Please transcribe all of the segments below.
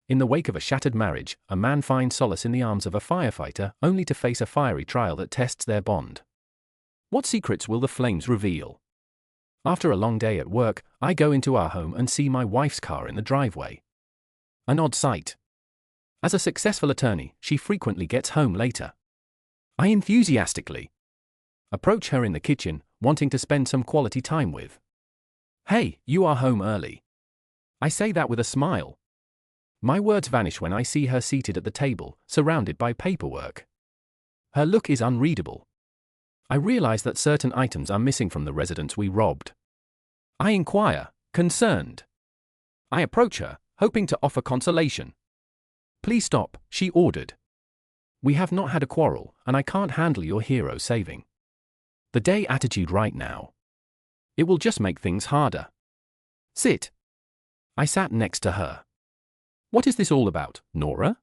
In the wake of a shattered marriage, a man finds solace in the arms of a firefighter only to face a fiery trial that tests their bond. What secrets will the flames reveal? After a long day at work, I go into our home and see my wife's car in the driveway. An odd sight. As a successful attorney, she frequently gets home later. I enthusiastically approach her in the kitchen, wanting to spend some quality time with. "Hey, you are home early." I say that with a smile. My words vanish when I see her seated at the table, surrounded by paperwork. Her look is unreadable. I realize that certain items are missing from the residence we robbed. I inquire, concerned. I approach her, hoping to offer consolation. "Please stop," she ordered. "We have not had a quarrel, and I can't handle your hero saving the day attitude right now. It will just make things harder. Sit." I sat next to her. "What is this all about, Nora?"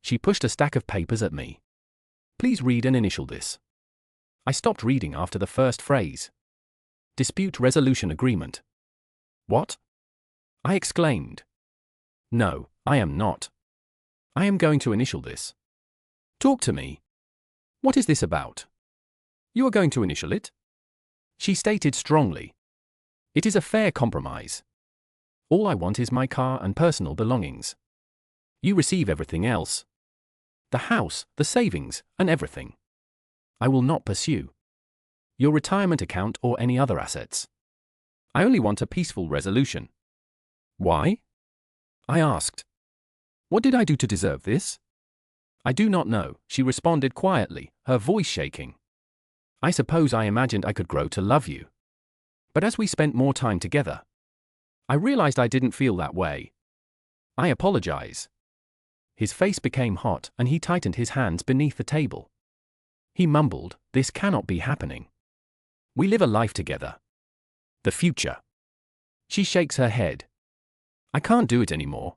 She pushed a stack of papers at me. "Please read and initial this." I stopped reading after the first phrase. "Dispute resolution agreement." "What?" I exclaimed. "No, I am not. I am going to initial this." "Talk to me. What is this about?" "You are going to initial it?" She stated strongly. "It is a fair compromise. All I want is my car and personal belongings. You receive everything else. The house, the savings, and everything. I will not pursue your retirement account or any other assets. I only want a peaceful resolution." "Why?" I asked. "What did I do to deserve this?" "I do not know," she responded quietly, her voice shaking. "I suppose I imagined I could grow to love you. But as we spent more time together, I realized I didn't feel that way. I apologize." His face became hot and he tightened his hands beneath the table. He mumbled, "This cannot be happening. We live a life together. The future." She shakes her head. "I can't do it anymore.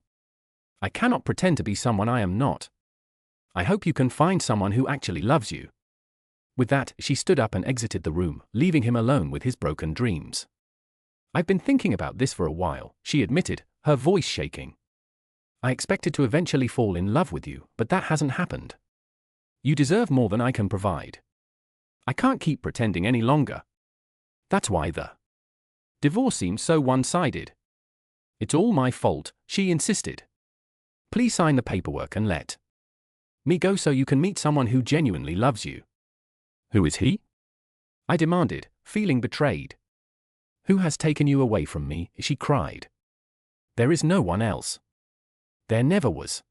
I cannot pretend to be someone I am not. I hope you can find someone who actually loves you." With that, she stood up and exited the room, leaving him alone with his broken dreams. "I've been thinking about this for a while," she admitted, her voice shaking. "I expected to eventually fall in love with you, but that hasn't happened. You deserve more than I can provide. I can't keep pretending any longer. That's why the divorce seems so one-sided." "It's all my fault," she insisted. "Please sign the paperwork and let me go so you can meet someone who genuinely loves you." "Who is he?" I demanded, feeling betrayed. "Who has taken you away from me?" she cried. "There is no one else. There never was.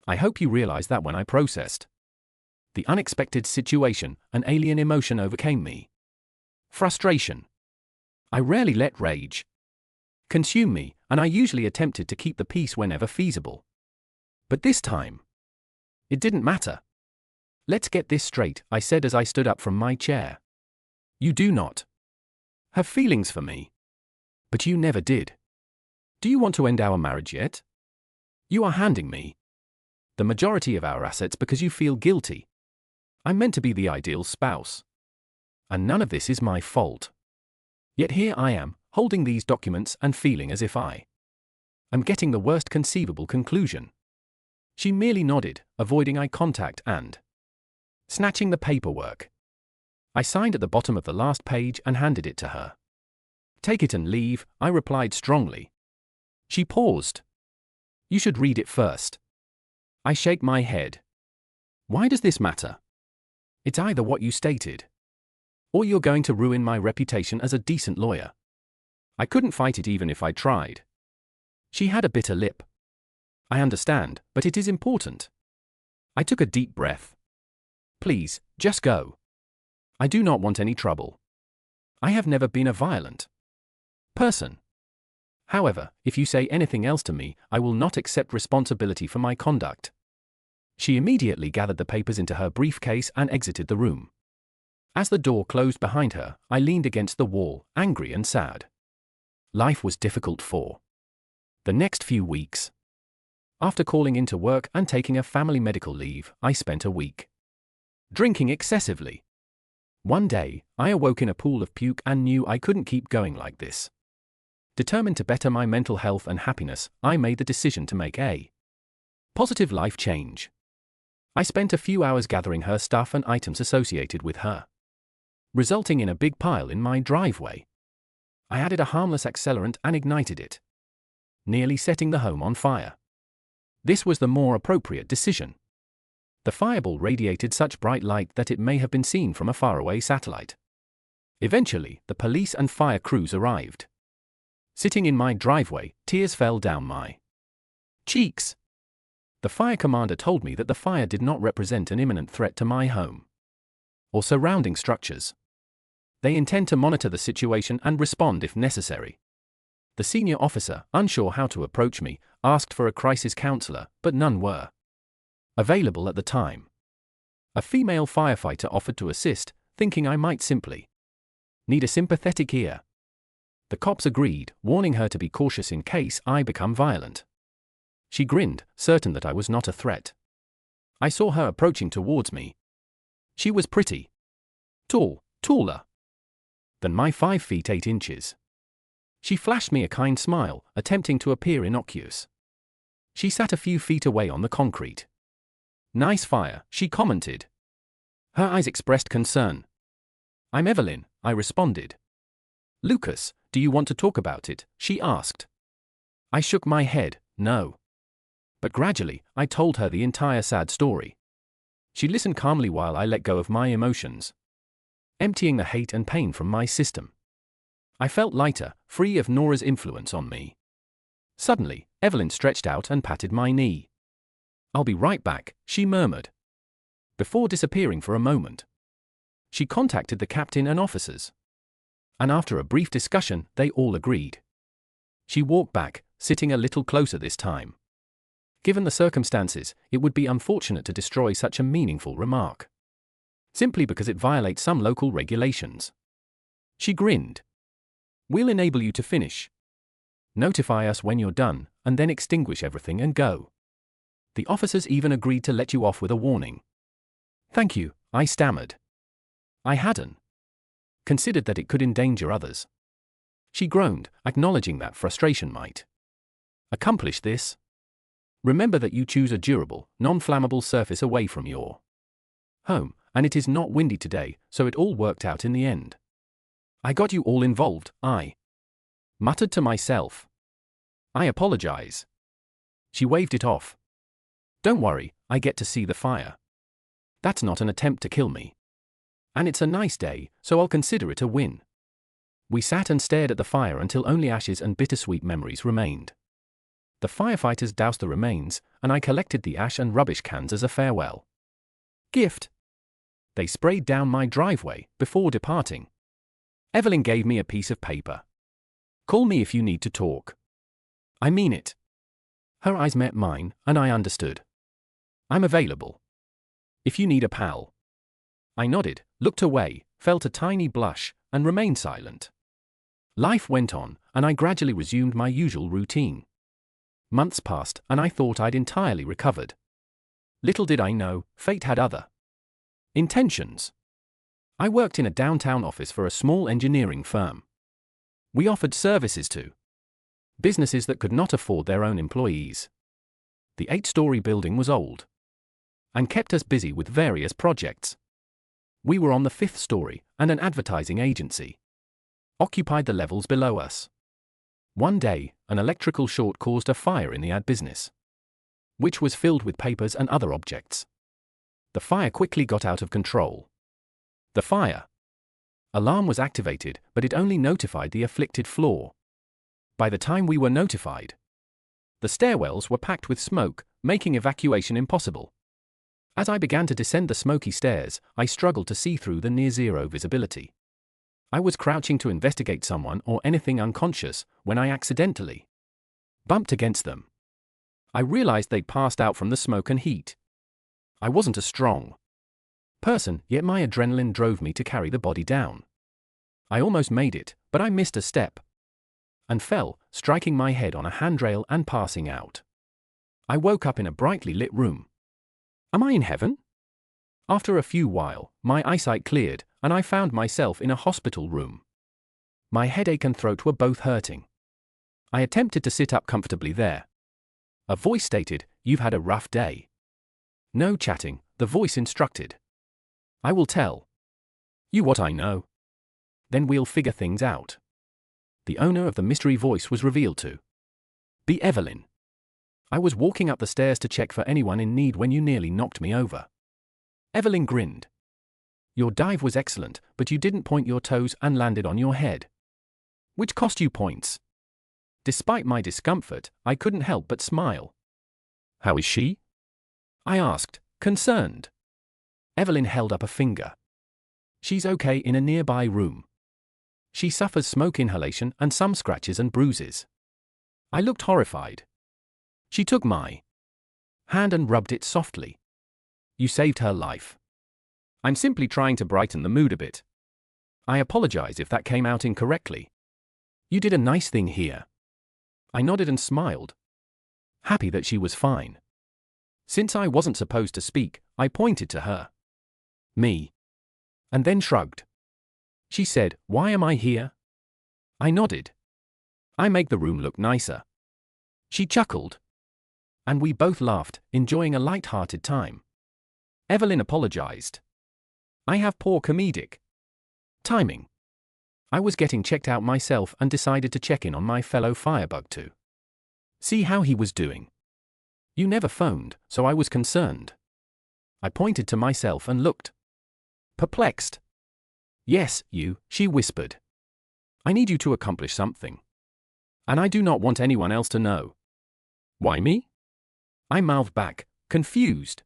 I hope you realize that." When I processed the unexpected situation, an alien emotion overcame me. Frustration. I rarely let rage consume me, and I usually attempted to keep the peace whenever feasible. But this time, it didn't matter. "Let's get this straight," I said as I stood up from my chair. "You do not have feelings for me. But you never did. Do you want to end our marriage yet? You are handing me the majority of our assets because you feel guilty. I'm meant to be the ideal spouse. And none of this is my fault. Yet here I am, holding these documents and feeling as if I am getting the worst conceivable conclusion." She merely nodded, avoiding eye contact and snatching the paperwork. I signed at the bottom of the last page and handed it to her. "Take it and leave," I replied strongly. She paused. "You should read it first." I shake my head. "Why does this matter? It's either what you stated, or you're going to ruin my reputation as a decent lawyer. I couldn't fight it even if I tried." She had a bitter lip. "I understand, but it is important." I took a deep breath. "Please, just go. I do not want any trouble. I have never been a violent person. However, if you say anything else to me, I will not accept responsibility for my conduct." She immediately gathered the papers into her briefcase and exited the room. As the door closed behind her, I leaned against the wall, angry and sad. Life was difficult for the next few weeks. After calling into work and taking a family medical leave, I spent a week drinking excessively. One day, I awoke in a pool of puke and knew I couldn't keep going like this. Determined to better my mental health and happiness, I made the decision to make a Positive life change. I spent a few hours gathering her stuff and items associated with her, resulting in a big pile in my driveway. I added a harmless accelerant and ignited it, nearly setting the home on fire. This was the more appropriate decision. The fireball radiated such bright light that it may have been seen from a faraway satellite. Eventually, the police and fire crews arrived. Sitting in my driveway, tears fell down my cheeks. The fire commander told me that the fire did not represent an imminent threat to my home or surrounding structures. They intend to monitor the situation and respond if necessary. The senior officer, unsure how to approach me, asked for a crisis counselor, but none were available at the time. A female firefighter offered to assist, thinking I might simply need a sympathetic ear. The cops agreed, warning her to be cautious in case I become violent. She grinned, certain that I was not a threat. I saw her approaching towards me. She was pretty. Tall, taller than my 5 feet 8 inches. She flashed me a kind smile, attempting to appear innocuous. She sat a few feet away on the concrete. "Nice fire," she commented. Her eyes expressed concern. "I'm Evelyn," I responded. "Lucas, do you want to talk about it?" she asked. I shook my head, no. But gradually, I told her the entire sad story. She listened calmly while I let go of my emotions, emptying the hate and pain from my system. I felt lighter, free of Nora's influence on me. Suddenly, Evelyn stretched out and patted my knee. "I'll be right back," she murmured, before disappearing for a moment. She contacted the captain and officers, and after a brief discussion, they all agreed. She walked back, sitting a little closer this time. Given the circumstances, it would be unfortunate to destroy such a meaningful remark, simply because it violates some local regulations. She grinned. "We'll enable you to finish. Notify us when you're done, and then extinguish everything and go." The officers even agreed to let you off with a warning. "Thank you," I stammered. I hadn't considered that it could endanger others. She groaned, acknowledging that frustration might accomplish this. "Remember that you choose a durable, non-flammable surface away from your home, and it is not windy today, so it all worked out in the end." "I got you all involved," I muttered to myself. "I apologize." She waved it off. "Don't worry, I get to see the fire. That's not an attempt to kill me. And it's a nice day, so I'll consider it a win." We sat and stared at the fire until only ashes and bittersweet memories remained. The firefighters doused the remains, and I collected the ash and rubbish cans as a farewell gift. They sprayed down my driveway before departing. Evelyn gave me a piece of paper. "Call me if you need to talk. I mean it." Her eyes met mine, and I understood. "I'm available if you need a pal." I nodded, looked away, felt a tiny blush, and remained silent. Life went on, and I gradually resumed my usual routine. Months passed, and I thought I'd entirely recovered. Little did I know, fate had other intentions. I worked in a downtown office for a small engineering firm. We offered services to businesses that could not afford their own employees. The 8-story building was old and kept us busy with various projects. We were on the 5th story, and an advertising agency occupied the levels below us. One day, an electrical short caused a fire in the ad business, which was filled with papers and other objects. The fire quickly got out of control. The fire alarm was activated, but it only notified the afflicted floor. By the time we were notified, the stairwells were packed with smoke, making evacuation impossible. As I began to descend the smoky stairs, I struggled to see through the near-zero visibility. I was crouching to investigate someone or anything unconscious when I accidentally bumped against them. I realized they'd passed out from the smoke and heat. I wasn't a strong person, yet my adrenaline drove me to carry the body down. I almost made it, but I missed a step and fell, striking my head on a handrail and passing out. I woke up in a brightly lit room. Am I in heaven? After a few while, my eyesight cleared, and I found myself in a hospital room. My headache and throat were both hurting. I attempted to sit up comfortably there. A voice stated, "You've had a rough day." No chatting, the voice instructed. "I will tell you what I know. Then we'll figure things out." The owner of the mystery voice was revealed to be Evelyn. "I was walking up the stairs to check for anyone in need when you nearly knocked me over." Evelyn grinned. "Your dive was excellent, but you didn't point your toes and landed on your head, which cost you points." Despite my discomfort, I couldn't help but smile. "How is she?" I asked, concerned. Evelyn held up a finger. "She's okay in a nearby room. She suffers smoke inhalation and some scratches and bruises." I looked horrified. She took my hand and rubbed it softly. "You saved her life." "I'm simply trying to brighten the mood a bit. I apologize if that came out incorrectly." "You did a nice thing here." I nodded and smiled, happy that she was fine. Since I wasn't supposed to speak, I pointed to her. "Me." And then shrugged. She said, "Why am I here?" I nodded. "I make the room look nicer." She chuckled. And we both laughed, enjoying a light-hearted time. Evelyn apologized. "I have poor comedic timing. I was getting checked out myself and decided to check in on my fellow firebug to see how he was doing. You never phoned, so I was concerned." I pointed to myself and looked perplexed. "Yes, you," she whispered. "I need you to accomplish something. And I do not want anyone else to know." "Why me?" I mouthed back, confused.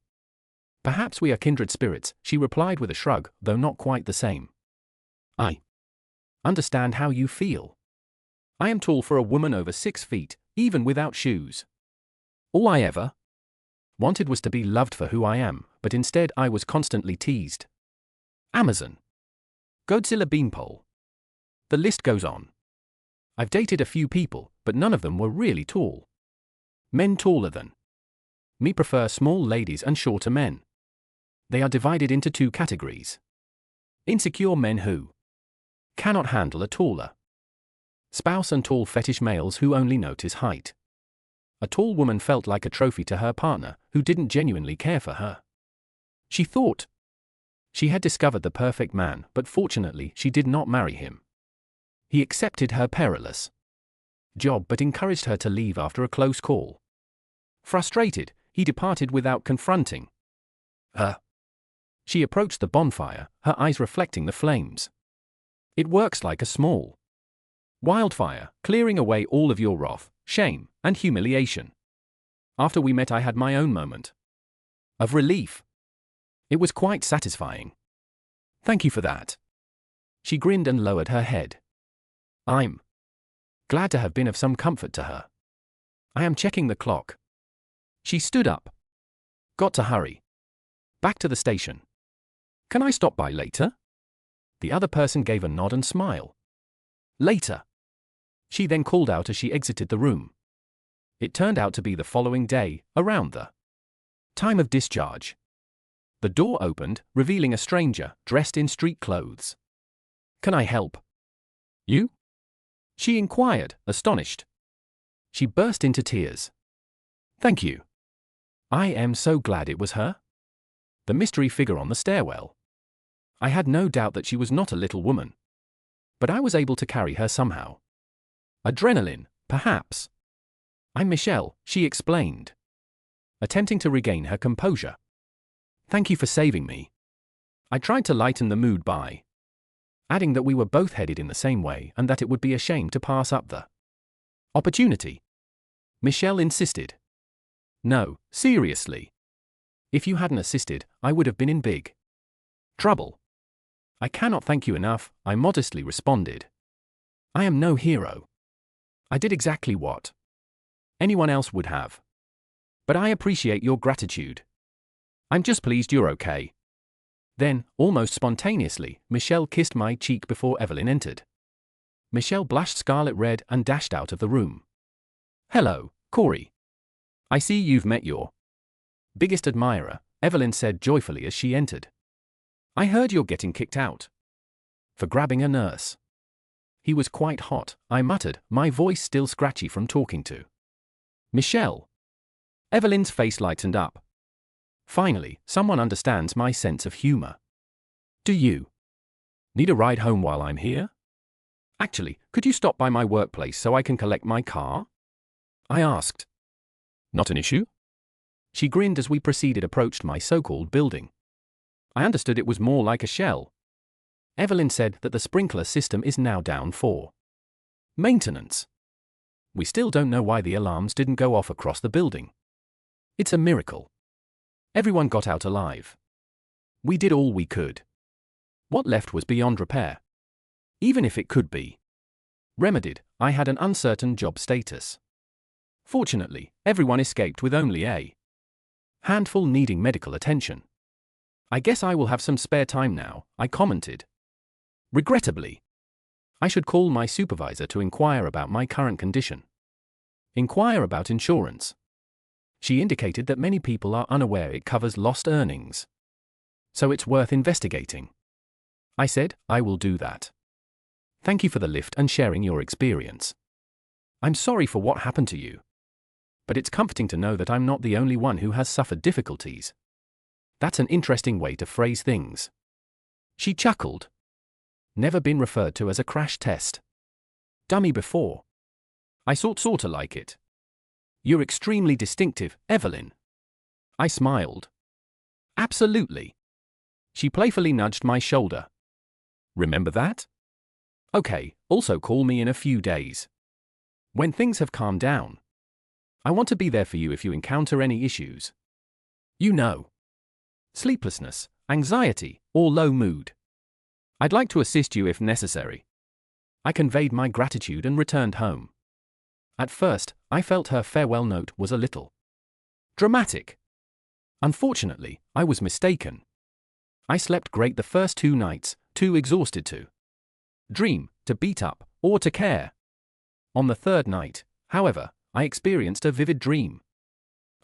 "Perhaps we are kindred spirits," she replied with a shrug, though not quite the same. "I understand how you feel. I am tall for a woman over 6 feet, even without shoes. All I ever wanted was to be loved for who I am, but instead I was constantly teased. Amazon, Godzilla Beanpole. The list goes on. I've dated a few people, but none of them were really tall. Men taller than me prefer small ladies and shorter men. They are divided into 2 categories. Insecure men who cannot handle a taller spouse and tall fetish males who only notice height. A tall woman felt like a trophy to her partner, who didn't genuinely care for her. She thought she had discovered the perfect man, but fortunately she did not marry him. He accepted her perilous job but encouraged her to leave after a close call. Frustrated, he departed without confronting her. She approached the bonfire, her eyes reflecting the flames. It works like a small wildfire, clearing away all of your wrath, shame, and humiliation. After we met, I had my own moment of relief. It was quite satisfying. Thank you for that. She grinned and lowered her head. I'm glad to have been of some comfort to her. I am checking the clock. She stood up. Got to hurry. Back to the station. Can I stop by later? The other person gave a nod and smile. Later. She then called out as she exited the room. It turned out to be the following day, around the time of discharge. The door opened, revealing a stranger, dressed in street clothes. Can I help you? She inquired, astonished. She burst into tears. Thank you. I am so glad it was her. The mystery figure on the stairwell. I had no doubt that she was not a little woman. But I was able to carry her somehow. Adrenaline, perhaps. I'm Michelle, she explained, attempting to regain her composure. Thank you for saving me. I tried to lighten the mood by adding that we were both headed in the same way and that it would be a shame to pass up the opportunity. Michelle insisted. No, seriously. If you hadn't assisted, I would have been in big trouble. I cannot thank you enough, I modestly responded. I am no hero. I did exactly what anyone else would have. But I appreciate your gratitude. I'm just pleased you're okay. Then, almost spontaneously, Michelle kissed my cheek before Evelyn entered. Michelle blushed scarlet red and dashed out of the room. Hello, Corey. I see you've met your biggest admirer, Evelyn said joyfully as she entered. I heard you're getting kicked out for grabbing a nurse. He was quite hot, I muttered, my voice still scratchy from talking to Michelle. Evelyn's face lightened up. Finally, someone understands my sense of humor. Do you need a ride home while I'm here? Actually, could you stop by my workplace so I can collect my car? I asked. Not an issue? She grinned as we approached my so-called building. I understood it was more like a shell. Evelyn said that the sprinkler system is now down for maintenance. We still don't know why the alarms didn't go off across the building. It's a miracle. Everyone got out alive. We did all we could. What left was beyond repair. Even if it could be remedied, I had an uncertain job status. Fortunately, everyone escaped with only a handful needing medical attention. I guess I will have some spare time now, I commented. Regrettably, I should call my supervisor to inquire about my current condition. Inquire about insurance. She indicated that many people are unaware it covers lost earnings. So it's worth investigating. I said, I will do that. Thank you for the lift and sharing your experience. I'm sorry for what happened to you. But it's comforting to know that I'm not the only one who has suffered difficulties. That's an interesting way to phrase things. She chuckled. Never been referred to as a crash test dummy before. I sorta like it. You're extremely distinctive, Evelyn. I smiled. Absolutely. She playfully nudged my shoulder. Remember that? Okay, also call me in a few days. When things have calmed down. I want to be there for you if you encounter any issues. You know. Sleeplessness, anxiety, or low mood. I'd like to assist you if necessary. I conveyed my gratitude and returned home. At first, I felt her farewell note was a little dramatic. Unfortunately, I was mistaken. I slept great the first 2 nights, too exhausted to dream, to beat up, or to care. On the 3rd night, however, I experienced a vivid dream.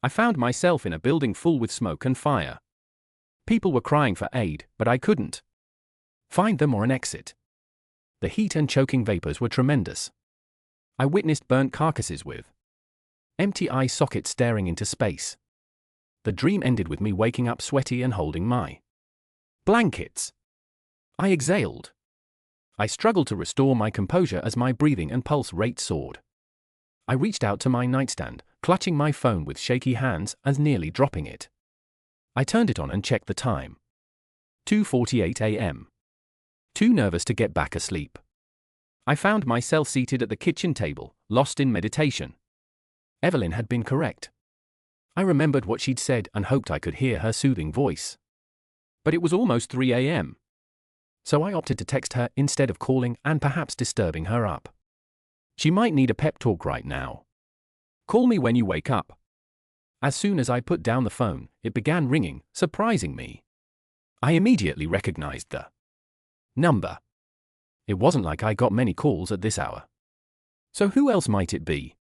I found myself in a building full with smoke and fire. People were crying for aid, but I couldn't find them or an exit. The heat and choking vapors were tremendous. I witnessed burnt carcasses with empty eye sockets staring into space. The dream ended with me waking up sweaty and holding my blankets. I exhaled. I struggled to restore my composure as my breathing and pulse rate soared. I reached out to my nightstand, clutching my phone with shaky hands and nearly dropping it. I turned it on and checked the time. 2:48 a.m. Too nervous to get back asleep. I found myself seated at the kitchen table, lost in meditation. Evelyn had been correct. I remembered what she'd said and hoped I could hear her soothing voice. But it was almost 3 a.m. So I opted to text her instead of calling and perhaps disturbing her up. She might need a pep talk right now. Call me when you wake up. As soon as I put down the phone, it began ringing, surprising me. I immediately recognized the number. It wasn't like I got many calls at this hour. So who else might it be?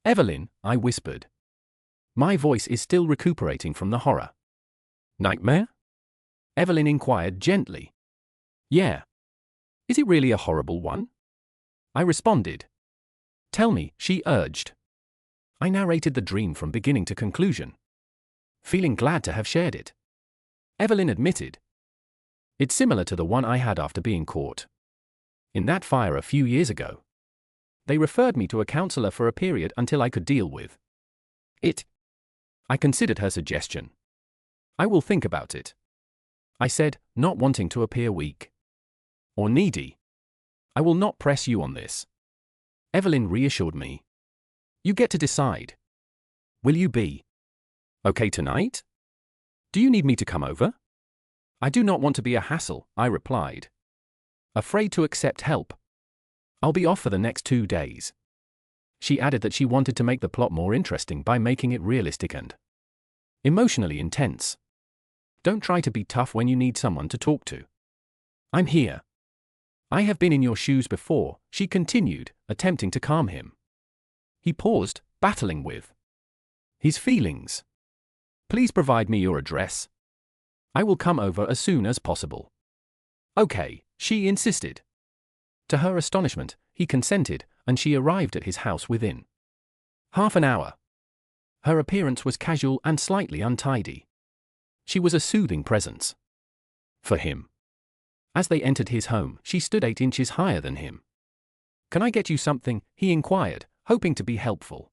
Evelyn, I whispered. My voice is still recuperating from the horror. Nightmare? Evelyn inquired gently. Yeah. Is it really a horrible one? I responded. Tell me, she urged. I narrated the dream from beginning to conclusion, feeling glad to have shared it. Evelyn admitted. It's similar to the one I had after being caught in that fire a few years ago. They referred me to a counselor for a period until I could deal with it. I considered her suggestion. I will think about it, I said, not wanting to appear weak or needy. I will not press you on this. Evelyn reassured me. You get to decide. Will you be okay tonight? Do you need me to come over? I do not want to be a hassle, I replied. Afraid to accept help. I'll be off for the next 2 days. She added that she wanted to make the plot more interesting by making it realistic and emotionally intense. Don't try to be tough when you need someone to talk to. I'm here. I have been in your shoes before, she continued, attempting to calm him. He paused, battling with his feelings. Please provide me your address. I will come over as soon as possible. Okay, she insisted. To her astonishment, he consented, and she arrived at his house within half an hour. Her appearance was casual and slightly untidy. She was a soothing presence. For him. As they entered his home, she stood 8 inches higher than him. "Can I get you something?" he inquired, hoping to be helpful.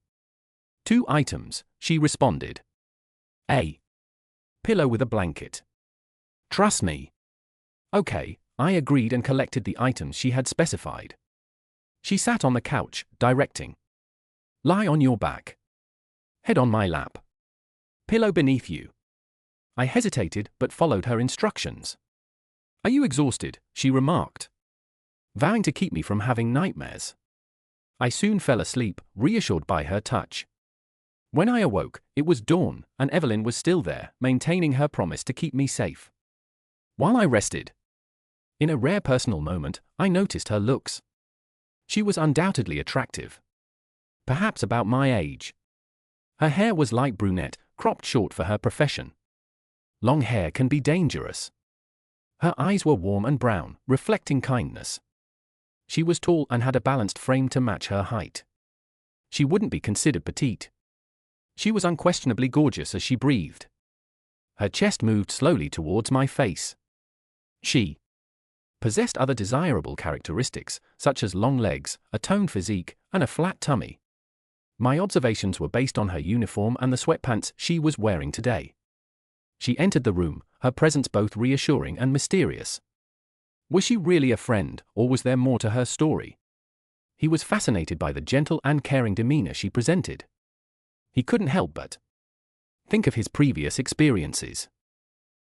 "2 items," she responded. A pillow with a blanket. "Trust me." "Okay," I agreed and collected the items she had specified. She sat on the couch, directing. "Lie on your back. Head on my lap. Pillow beneath you." I hesitated but followed her instructions. "Are you exhausted?" she remarked, vowing to keep me from having nightmares. I soon fell asleep, reassured by her touch. When I awoke, it was dawn, and Evelyn was still there, maintaining her promise to keep me safe. While I rested, in a rare personal moment, I noticed her looks. She was undoubtedly attractive. Perhaps about my age. Her hair was light brunette, cropped short for her profession. Long hair can be dangerous. Her eyes were warm and brown, reflecting kindness. She was tall and had a balanced frame to match her height. She wouldn't be considered petite. She was unquestionably gorgeous as she breathed. Her chest moved slowly towards my face. She possessed other desirable characteristics, such as long legs, a toned physique, and a flat tummy. My observations were based on her uniform and the sweatpants she was wearing today. She entered the room, her presence both reassuring and mysterious. Was she really a friend, or was there more to her story? He was fascinated by the gentle and caring demeanor she presented. He couldn't help but think of his previous experiences.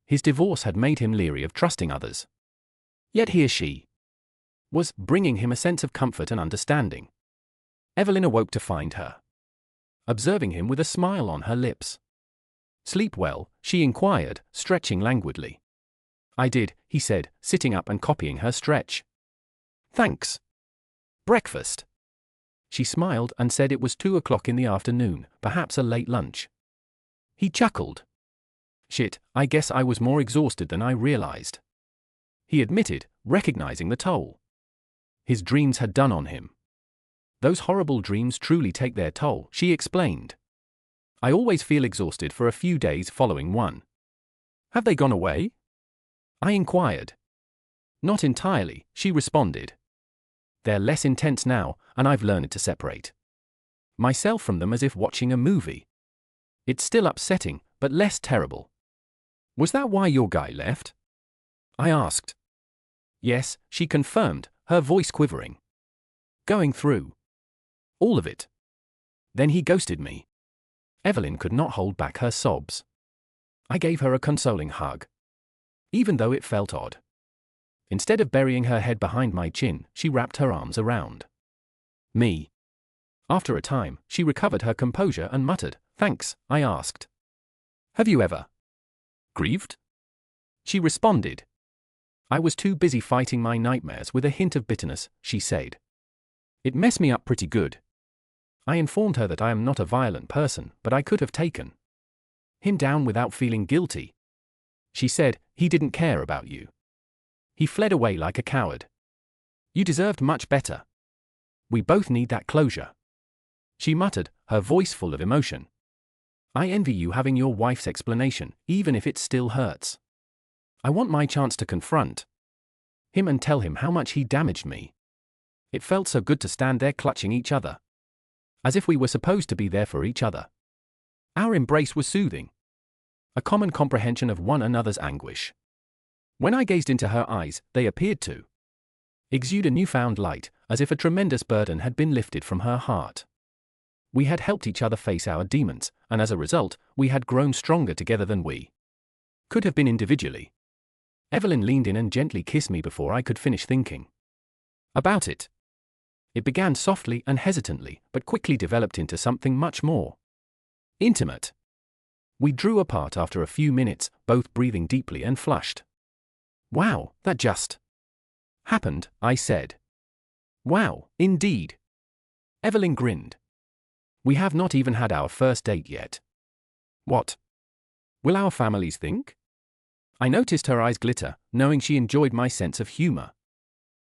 His divorce had made him leery of trusting others. Yet here she was, bringing him a sense of comfort and understanding. Evelyn awoke to find her observing him with a smile on her lips. "Sleep well?" she inquired, stretching languidly. "I did," he said, sitting up and copying her stretch. "Thanks." "Breakfast?" She smiled and said it was 2 o'clock in the afternoon, perhaps a late lunch. He chuckled. "Shit, I guess I was more exhausted than I realized," he admitted, recognizing the toll his dreams had done on him. "Those horrible dreams truly take their toll," she explained. "I always feel exhausted for a few days following one." "Have they gone away?" I inquired. "Not entirely," she responded. "They're less intense now, and I've learned to separate myself from them as if watching a movie. It's still upsetting, but less terrible." "Was that why your guy left?" I asked. "Yes," she confirmed, her voice quivering. "Going through all of it. Then he ghosted me." Evelyn could not hold back her sobs. I gave her a consoling hug, even though it felt odd. Instead of burying her head behind my chin, she wrapped her arms around me. After a time, she recovered her composure and muttered, "Thanks." I asked, "Have you ever grieved?" She responded, "I was too busy fighting my nightmares with a hint of bitterness," she said. "It messed me up pretty good." I informed her that I am not a violent person, but I could have taken him down without feeling guilty. She said, "He didn't care about you. He fled away like a coward. You deserved much better. We both need that closure." She muttered, her voice full of emotion. "I envy you having your wife's explanation, even if it still hurts. I want my chance to confront him and tell him how much he damaged me." It felt so good to stand there clutching each other, as if we were supposed to be there for each other. Our embrace was soothing, a common comprehension of one another's anguish. When I gazed into her eyes, they appeared to exude a newfound light, as if a tremendous burden had been lifted from her heart. We had helped each other face our demons, and as a result, we had grown stronger together than we could have been individually. Evelyn leaned in and gently kissed me before I could finish thinking about it. It began softly and hesitantly, but quickly developed into something much more intimate. We drew apart after a few minutes, both breathing deeply and flushed. "Wow, that just happened," I said. "Wow, indeed." Evelyn grinned. "We have not even had our first date yet." "What will our families think?" I noticed her eyes glitter, knowing she enjoyed my sense of humor,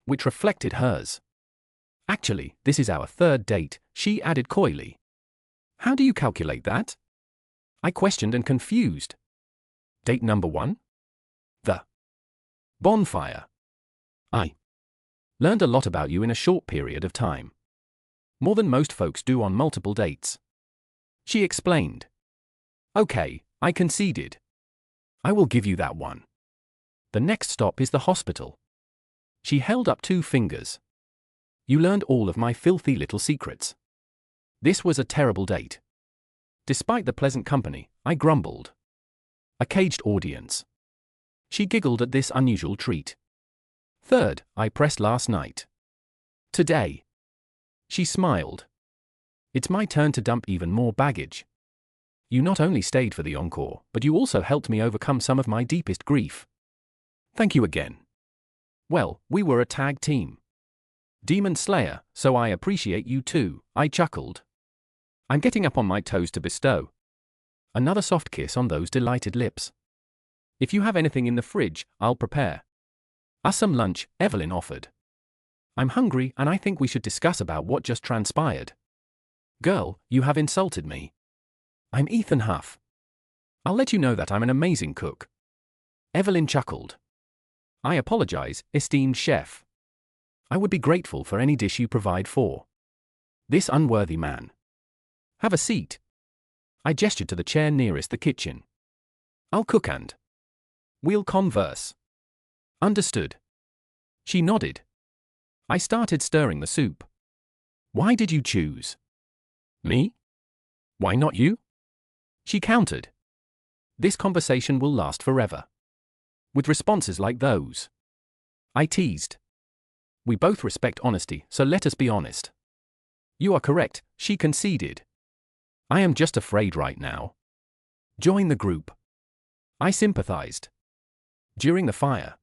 which reflected hers. "Actually, this is our 3rd date," she added coyly. "How do you calculate that?" I questioned and confused. Date number 1? The bonfire. I learned a lot about you in a short period of time. More than most folks do on multiple dates. She explained. Okay, I conceded. I will give you that one. The next stop is the hospital. She held up 2 fingers. You learned all of my filthy little secrets. This was a terrible date. Despite the pleasant company, I grumbled. A caged audience. She giggled at this unusual treat. Third, I pressed last night. Today. She smiled. It's my turn to dump even more baggage. You not only stayed for the encore, but you also helped me overcome some of my deepest grief. Thank you again. Well, we were a tag team. Demon Slayer, so I appreciate you too, I chuckled. I'm getting up on my toes to bestow another soft kiss on those delighted lips. If you have anything in the fridge, I'll prepare us some lunch, Evelyn offered. I'm hungry and I think we should discuss about what just transpired. Girl, you have insulted me. I'm Ethan Huff. I'll let you know that I'm an amazing cook. Evelyn chuckled. I apologize, esteemed chef. I would be grateful for any dish you provide for this unworthy man. Have a seat. I gestured to the chair nearest the kitchen. I'll cook and we'll converse. Understood. She nodded. I started stirring the soup. Why did you choose me? Why not you? She countered. This conversation will last forever. With responses like those. I teased. We both respect honesty, so let us be honest. You are correct, she conceded. I am just afraid right now. Join the group. I sympathized. During the fire.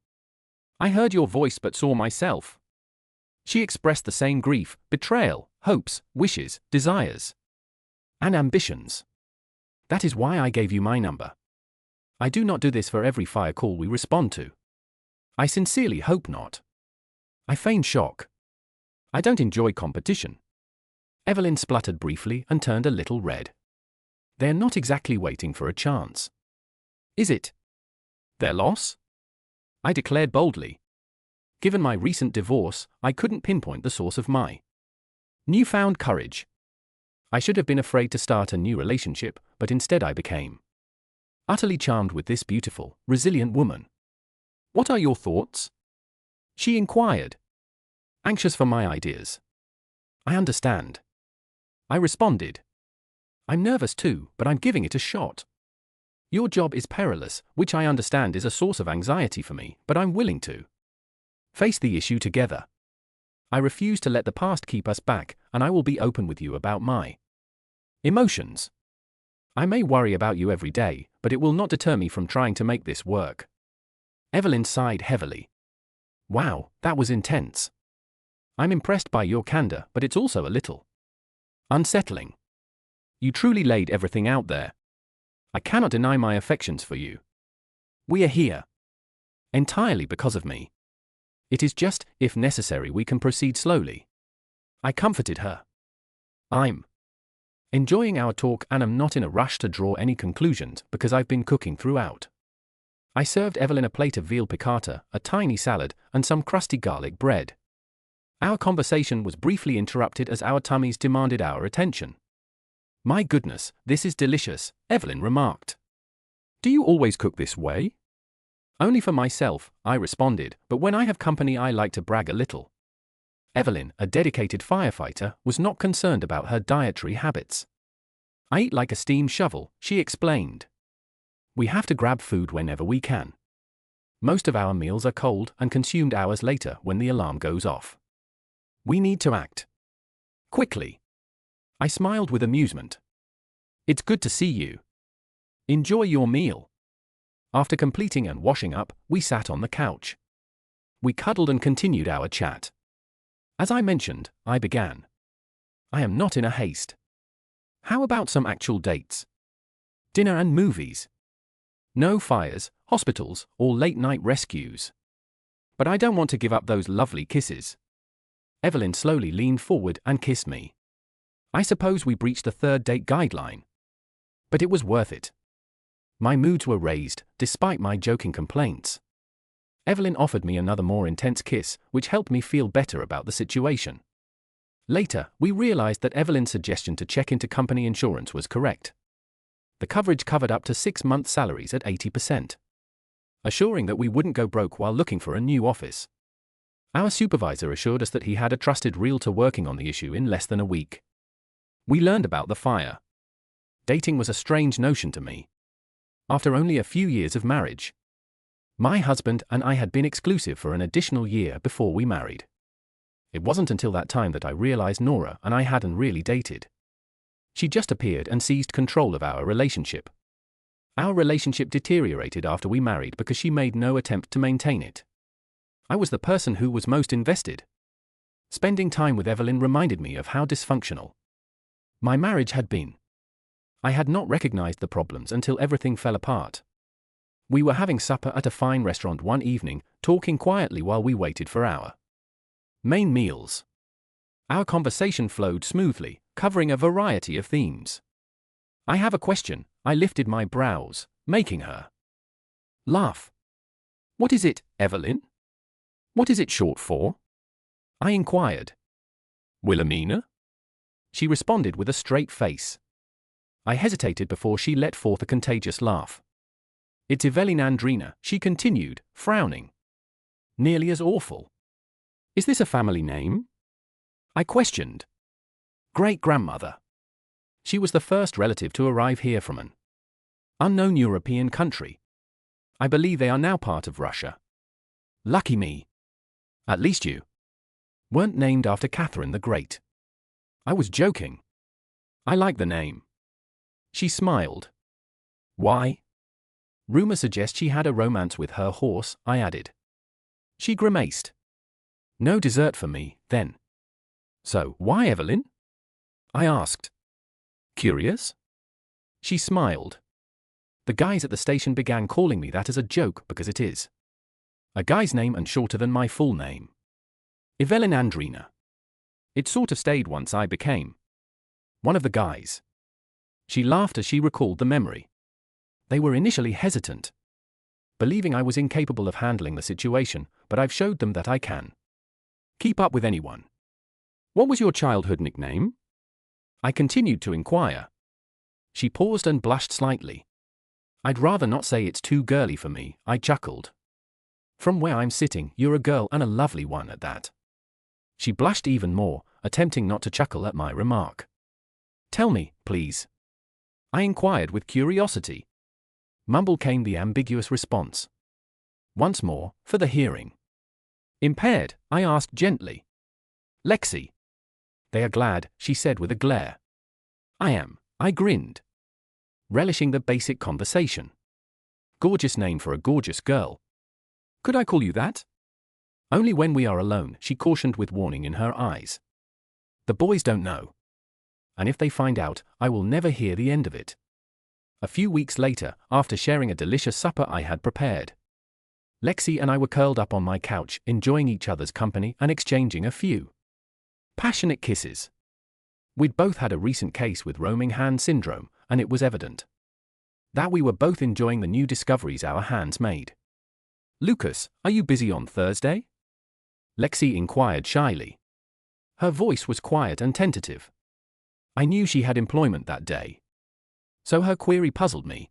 I heard your voice but saw myself. She expressed the same grief, betrayal, hopes, wishes, desires, and ambitions. That is why I gave you my number. I do not do this for every fire call we respond to. I sincerely hope not. I feigned shock. I don't enjoy competition. Evelyn spluttered briefly and turned a little red. They're not exactly waiting for a chance. Is it their loss? I declared boldly. Given my recent divorce, I couldn't pinpoint the source of my newfound courage. I should have been afraid to start a new relationship, but instead I became utterly charmed with this beautiful, resilient woman. What are your thoughts? She inquired. Anxious for my ideas. I understand. I responded. I'm nervous too, but I'm giving it a shot. Your job is perilous, which I understand is a source of anxiety for me, but I'm willing to face the issue together. I refuse to let the past keep us back, and I will be open with you about my emotions. I may worry about you every day, but it will not deter me from trying to make this work. Evelyn sighed heavily. Wow, that was intense. I'm impressed by your candor, but it's also a little unsettling. You truly laid everything out there. I cannot deny my affections for you. We are here entirely because of me. It is just, if necessary, we can proceed slowly. I comforted her. I'm enjoying our talk and am not in a rush to draw any conclusions because I've been cooking throughout. I served Evelyn a plate of veal piccata, a tiny salad, and some crusty garlic bread. Our conversation was briefly interrupted as our tummies demanded our attention. My goodness, this is delicious, Evelyn remarked. Do you always cook this way? Only for myself, I responded, but when I have company I like to brag a little. Evelyn, a dedicated firefighter, was not concerned about her dietary habits. I eat like a steam shovel, she explained. We have to grab food whenever we can. Most of our meals are cold and consumed hours later when the alarm goes off. We need to act quickly. I smiled with amusement. It's good to see you. Enjoy your meal. After completing and washing up, we sat on the couch. We cuddled and continued our chat. As I mentioned, I began. I am not in a haste. How about some actual dates? Dinner and movies. No fires, hospitals, or late-night rescues. But I don't want to give up those lovely kisses. Evelyn slowly leaned forward and kissed me. I suppose we breached the third date guideline. But it was worth it. My moods were raised, despite my joking complaints. Evelyn offered me another more intense kiss, which helped me feel better about the situation. Later, we realized that Evelyn's suggestion to check into company insurance was correct. The coverage covered up to 6 months' salaries at 80%, assuring that we wouldn't go broke while looking for a new office. Our supervisor assured us that he had a trusted realtor working on the issue in less than a week. We learned about the fire. Dating was a strange notion to me. After only a few years of marriage, my husband and I had been exclusive for an additional year before we married. It wasn't until that time that I realized Nora and I hadn't really dated. She just appeared and seized control of our relationship. Our relationship deteriorated after we married because she made no attempt to maintain it. I was the person who was most invested. Spending time with Evelyn reminded me of how dysfunctional my marriage had been. I had not recognized the problems until everything fell apart. We were having supper at a fine restaurant one evening, talking quietly while we waited for our main meals. Our conversation flowed smoothly, covering a variety of themes. "I have a question," I lifted my brows, making her laugh. "What is it, Evelyn? What is it short for?" I inquired. "Wilhelmina?" She responded with a straight face. I hesitated before she let forth a contagious laugh. "It's Evelina Andrina," she continued, frowning. "Nearly as awful." "Is this a family name?" I questioned. "Great-grandmother. She was the first relative to arrive here from an unknown European country. I believe they are now part of Russia. Lucky me. At least you weren't named after Catherine the Great." I was joking. "I like the name." She smiled. "Why?" "Rumor suggests she had a romance with her horse," I added. She grimaced. "No dessert for me, then." "So, why Evelyn?" I asked. "Curious?" She smiled. "The guys at the station began calling me that as a joke because it is a guy's name and shorter than my full name. Evelyn Andrina. It sort of stayed once I became one of the guys." She laughed as she recalled the memory. "They were initially hesitant, believing I was incapable of handling the situation, but I've showed them that I can keep up with anyone." "What was your childhood nickname?" I continued to inquire. She paused and blushed slightly. "I'd rather not say, it's too girly for me," I chuckled. "From where I'm sitting, you're a girl and a lovely one at that." She blushed even more, attempting not to chuckle at my remark. "Tell me, please," I inquired with curiosity. Mumble came the ambiguous response. "Once more, for the hearing impaired," I asked gently. "Lexi." "They are glad," she said with a glare. "I am," I grinned, relishing the basic conversation. "Gorgeous name for a gorgeous girl. Could I call you that?" "Only when we are alone," she cautioned with warning in her eyes. "The boys don't know. And if they find out, I will never hear the end of it." A few weeks later, after sharing a delicious supper I had prepared, Lexi and I were curled up on my couch, enjoying each other's company and exchanging a few passionate kisses. We'd both had a recent case with roaming hand syndrome, and it was evident that we were both enjoying the new discoveries our hands made. "Lucas, are you busy on Thursday?" Lexi inquired shyly. Her voice was quiet and tentative. I knew she had employment that day, so her query puzzled me.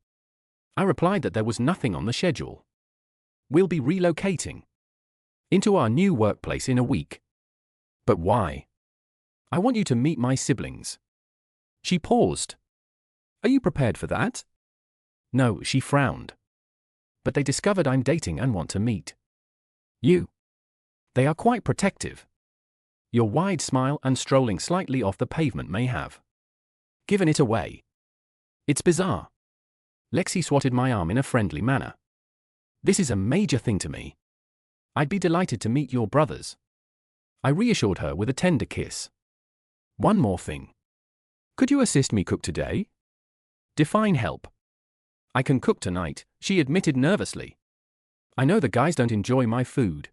I replied that there was nothing on the schedule. "We'll be relocating into our new workplace in a week." "But why?" "I want you to meet my siblings." She paused. "Are you prepared for that?" "No," she frowned. "But they discovered I'm dating and want to meet you. They are quite protective. Your wide smile and strolling slightly off the pavement may have given it away. It's bizarre." Lexi swatted my arm in a friendly manner. "This is a major thing to me. I'd be delighted to meet your brothers." I reassured her with a tender kiss. "One more thing. Could you assist me cook today?" "Define help." "I can cook tonight," she admitted nervously. "I know the guys don't enjoy my food,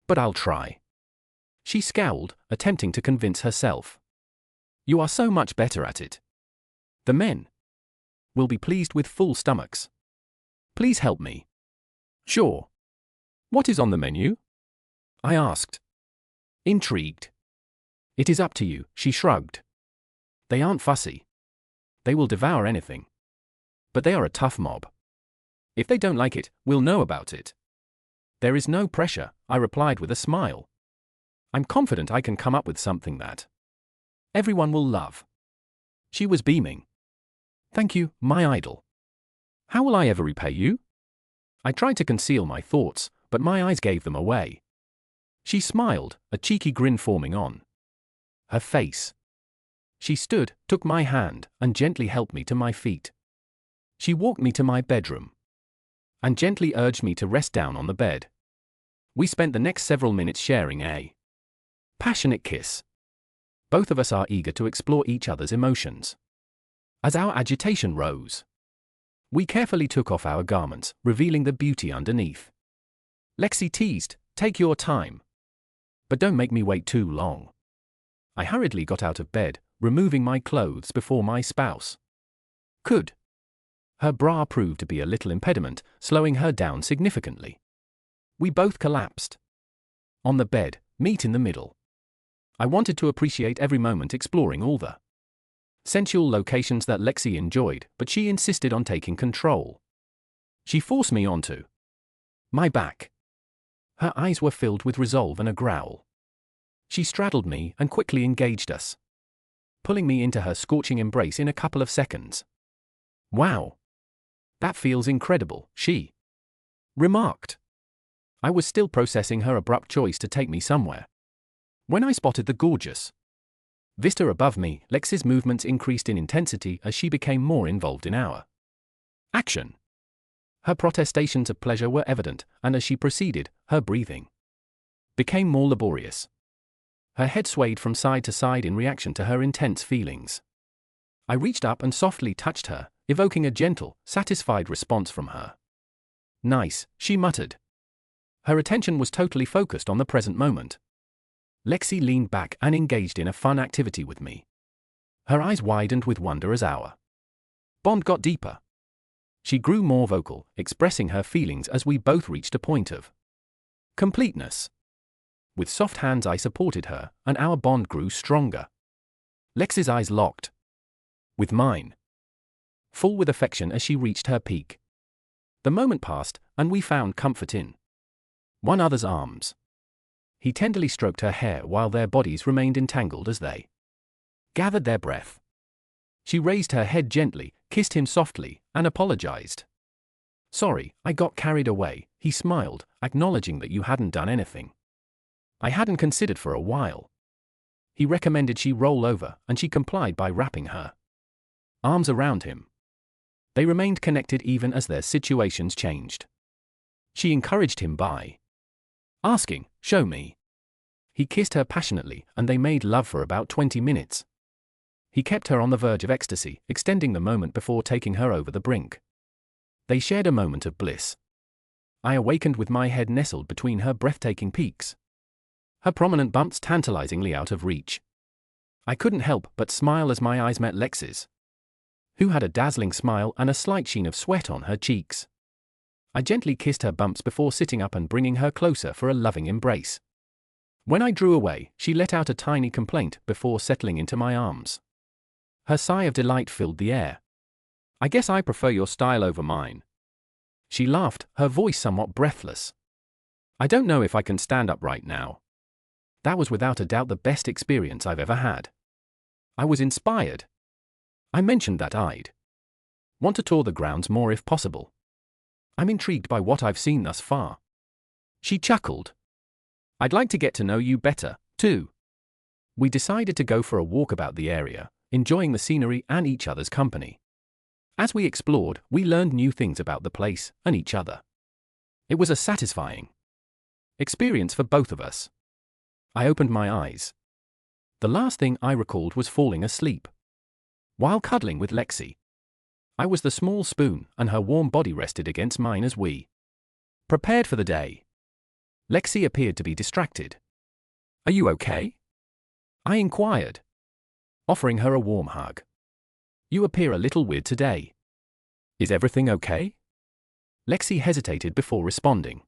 but I'll try." She scowled, attempting to convince herself. "You are so much better at it. The men will be pleased with full stomachs. Please help me. Sure. What is on the menu? I asked, intrigued. It is up to you, she shrugged. They aren't fussy. They will devour anything. But they are a tough mob. If they don't like it, we'll know about it. There is no pressure, I replied with a smile. I'm confident I can come up with something that everyone will love. She was beaming. Thank you, my idol. How will I ever repay you? I tried to conceal my thoughts, but my eyes gave them away. She smiled, a cheeky grin forming on her face. She stood, took my hand, and gently helped me to my feet. She walked me to my bedroom and gently urged me to rest down on the bed. We spent the next several minutes sharing a passionate kiss. Both of us are eager to explore each other's emotions. As our agitation rose, we carefully took off our garments, revealing the beauty underneath. Lexi teased, take your time. But don't make me wait too long. I hurriedly got out of bed, removing my clothes before my spouse could. Her bra proved to be a little impediment, slowing her down significantly. We both collapsed on the bed, meat in the middle. I wanted to appreciate every moment, exploring all the sensual locations that Lexi enjoyed, but she insisted on taking control. She forced me onto my back. Her eyes were filled with resolve and a growl. She straddled me and quickly engaged us, pulling me into her scorching embrace in a couple of seconds. Wow! That feels incredible, she remarked. I was still processing her abrupt choice to take me somewhere when I spotted the gorgeous vista above me. Lexi's movements increased in intensity as she became more involved in our action. Her protestations of pleasure were evident, and as she proceeded, her breathing became more laborious. Her head swayed from side to side in reaction to her intense feelings. I reached up and softly touched her, evoking a gentle, satisfied response from her. Nice, she muttered. Her attention was totally focused on the present moment. Lexi leaned back and engaged in a fun activity with me. Her eyes widened with wonder as our bond got deeper. She grew more vocal, expressing her feelings as we both reached a point of completeness. With soft hands I supported her, and our bond grew stronger. Lexi's eyes locked with mine, full with affection as she reached her peak. The moment passed, and we found comfort in one another's arms. He tenderly stroked her hair while their bodies remained entangled as they gathered their breath. She raised her head gently, kissed him softly, and apologized. Sorry, I got carried away, he smiled, acknowledging that you hadn't done anything I hadn't considered for a while. He recommended she roll over, and she complied by wrapping her arms around him. They remained connected even as their situations changed. She encouraged him by asking, show me. He kissed her passionately, and they made love for about 20 minutes. He kept her on the verge of ecstasy, extending the moment before taking her over the brink. They shared a moment of bliss. I awakened with my head nestled between her breathtaking peaks, her prominent bumps tantalizingly out of reach. I couldn't help but smile as my eyes met Lexi's, who had a dazzling smile and a slight sheen of sweat on her cheeks. I gently kissed her bumps before sitting up and bringing her closer for a loving embrace. When I drew away, she let out a tiny complaint before settling into my arms. Her sigh of delight filled the air. I guess I prefer your style over mine. She laughed, her voice somewhat breathless. I don't know if I can stand up right now. That was without a doubt the best experience I've ever had. I was inspired. I mentioned that I'd want to tour the grounds more if possible. I'm intrigued by what I've seen thus far. She chuckled. I'd like to get to know you better, too. We decided to go for a walk about the area, enjoying the scenery and each other's company. As we explored, we learned new things about the place and each other. It was a satisfying experience for both of us. I opened my eyes. The last thing I recalled was falling asleep while cuddling with Lexi. I was the small spoon, and her warm body rested against mine as we prepared for the day. Lexi appeared to be distracted. Are you okay? I inquired, offering her a warm hug. You appear a little weird today. Is everything okay? Lexi hesitated before responding.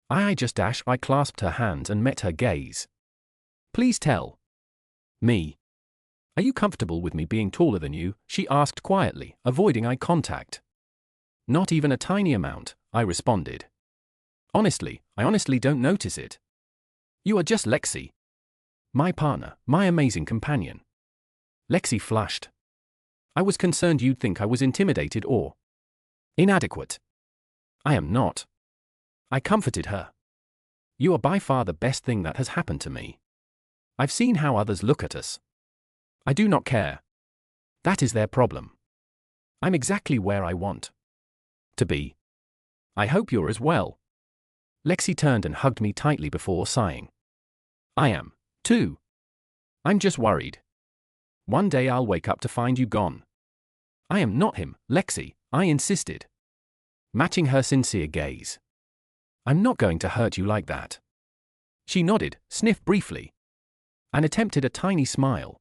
I clasped her hands and met her gaze. Please tell me. Are you comfortable with me being taller than you? She asked quietly, avoiding eye contact. Not even a tiny amount, I responded. I honestly don't notice it. You are just Lexi. My partner, my amazing companion. Lexi flushed. I was concerned you'd think I was intimidated or inadequate. I am not. I comforted her. You are by far the best thing that has happened to me. I've seen how others look at us. I do not care. That is their problem. I'm exactly where I want to be. I hope you're as well. Lexi turned and hugged me tightly before sighing. I am, too. I'm just worried. One day I'll wake up to find you gone. I am not him, Lexi, I insisted, matching her sincere gaze. I'm not going to hurt you like that. She nodded, sniffed briefly, and attempted a tiny smile.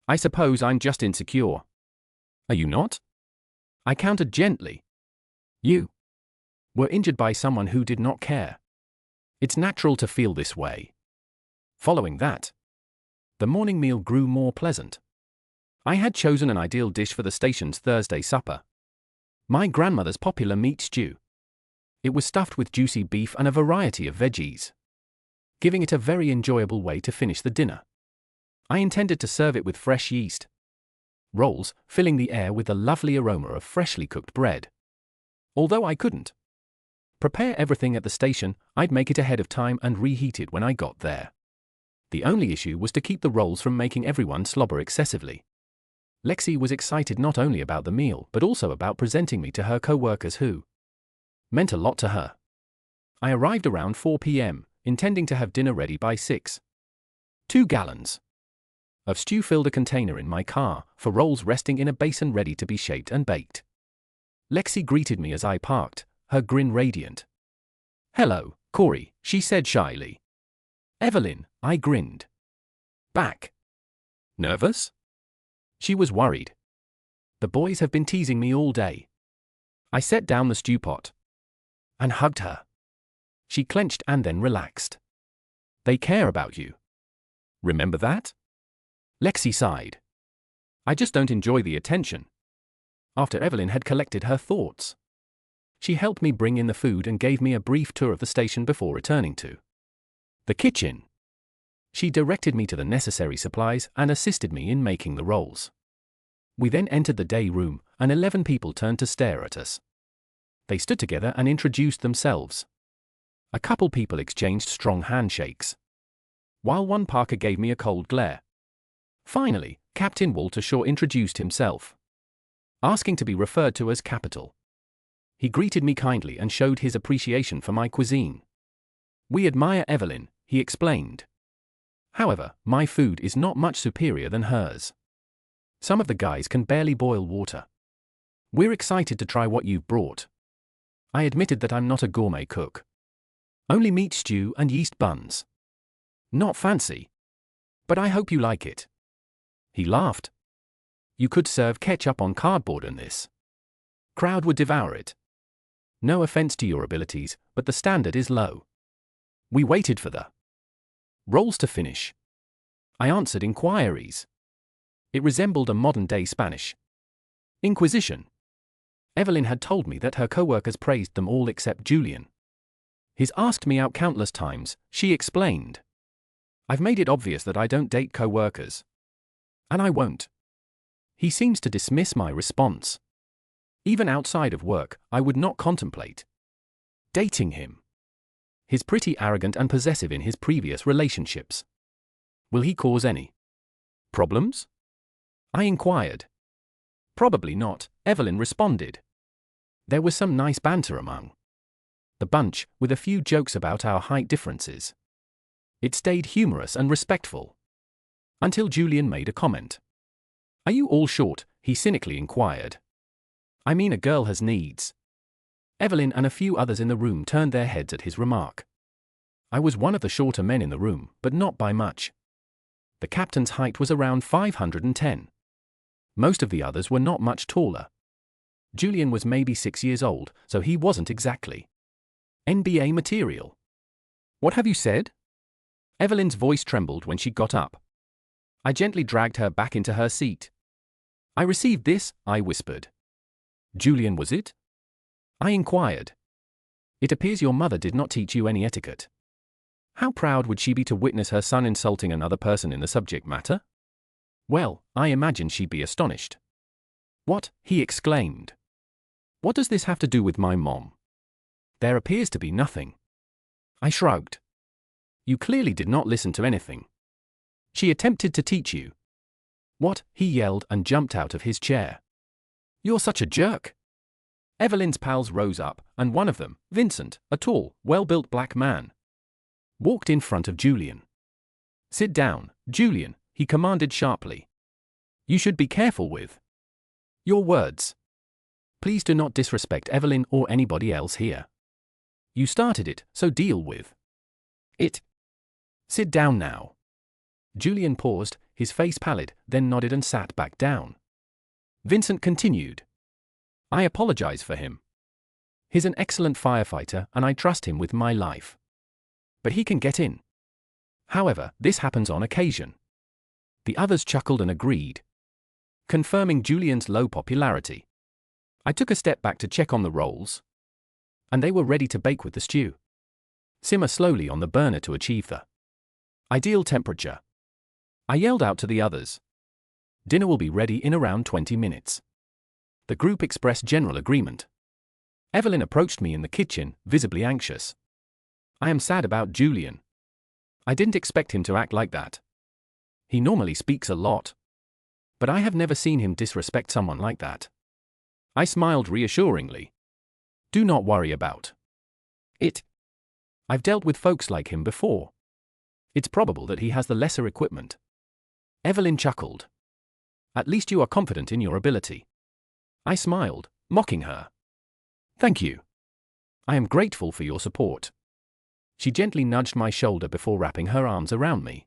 I suppose I'm just insecure. Are you not? I countered gently. You were injured by someone who did not care. It's natural to feel this way. Following that, the morning meal grew more pleasant. I had chosen an ideal dish for the station's Thursday supper. My grandmother's popular meat stew. It was stuffed with juicy beef and a variety of veggies, giving it a very enjoyable way to finish the dinner. I intended to serve it with fresh yeast rolls, filling the air with the lovely aroma of freshly cooked bread. Although I couldn't prepare everything at the station, I'd make it ahead of time and reheat it when I got there. The only issue was to keep the rolls from making everyone slobber excessively. Lexi was excited not only about the meal but also about presenting me to her co-workers who meant a lot to her. I arrived around 4 p.m., intending to have dinner ready by 6. 2 gallons of stew filled a container in my car, for rolls resting in a basin ready to be shaped and baked. Lexi greeted me as I parked, her grin radiant. Hello, Corey, she said shyly. Evelyn, I grinned back. Nervous? She was worried. The boys have been teasing me all day. I set down the stew pot and hugged her. She clenched and then relaxed. They care about you. Remember that? Lexi sighed. I just don't enjoy the attention. After Evelyn had collected her thoughts, she helped me bring in the food and gave me a brief tour of the station before returning to the kitchen. She directed me to the necessary supplies and assisted me in making the rolls. We then entered the day room, and 11 people turned to stare at us. They stood together and introduced themselves. A couple people exchanged strong handshakes, while one Parker gave me a cold glare. Finally, Captain Walter Shaw introduced himself, asking to be referred to as Capital. He greeted me kindly and showed his appreciation for my cuisine. We admire Evelyn, he explained. However, my food is not much superior than hers. Some of the guys can barely boil water. We're excited to try what you've brought. I admitted that I'm not a gourmet cook. Only meat stew and yeast buns. Not fancy. But I hope you like it. He laughed. You could serve ketchup on cardboard in this. Crowd would devour it. No offense to your abilities, but the standard is low. We waited for the rolls to finish. I answered inquiries. It resembled a modern-day Spanish Inquisition. Evelyn had told me that her co-workers praised them all except Julian. He's asked me out countless times, she explained. I've made it obvious that I don't date co-workers. And I won't. He seems to dismiss my response. Even outside of work, I would not contemplate dating him. He's pretty arrogant and possessive in his previous relationships. Will he cause any problems? I inquired. Probably not, Evelyn responded. There was some nice banter among the bunch, with a few jokes about our height differences. It stayed humorous and respectful. Until Julian made a comment. Are you all short? He cynically inquired. I mean, a girl has needs. Evelyn and a few others in the room turned their heads at his remark. I was one of the shorter men in the room, but not by much. The captain's height was around 510. Most of the others were not much taller. Julian was maybe 6 years old, so he wasn't exactly NBA material. What have you said? Evelyn's voice trembled when she got up. I gently dragged her back into her seat. I received this, I whispered. Julian, was it? I inquired. It appears your mother did not teach you any etiquette. How proud would she be to witness her son insulting another person in the subject matter? Well, I imagine she'd be astonished. What? He exclaimed. What does this have to do with my mom? There appears to be nothing. I shrugged. You clearly did not listen to anything. She attempted to teach you. What? He yelled and jumped out of his chair. You're such a jerk. Evelyn's pals rose up, and one of them, Vincent, a tall, well-built black man, walked in front of Julian. Sit down, Julian, he commanded sharply. You should be careful with your words. Please do not disrespect Evelyn or anybody else here. You started it, so deal with it. Sit down now. Julian paused, his face pallid, then nodded and sat back down. Vincent continued. I apologize for him. He's an excellent firefighter and I trust him with my life. But he can get in. However, this happens on occasion. The others chuckled and agreed, confirming Julian's low popularity. I took a step back to check on the rolls, and they were ready to bake with the stew. Simmer slowly on the burner to achieve the ideal temperature. I yelled out to the others. Dinner will be ready in around 20 minutes. The group expressed general agreement. Evelyn approached me in the kitchen, visibly anxious. I am sad about Julian. I didn't expect him to act like that. He normally speaks a lot. But I have never seen him disrespect someone like that. I smiled reassuringly. Do not worry about it. I've dealt with folks like him before. It's probable that he has the lesser equipment. Evelyn chuckled. At least you are confident in your ability. I smiled, mocking her. Thank you. I am grateful for your support. She gently nudged my shoulder before wrapping her arms around me.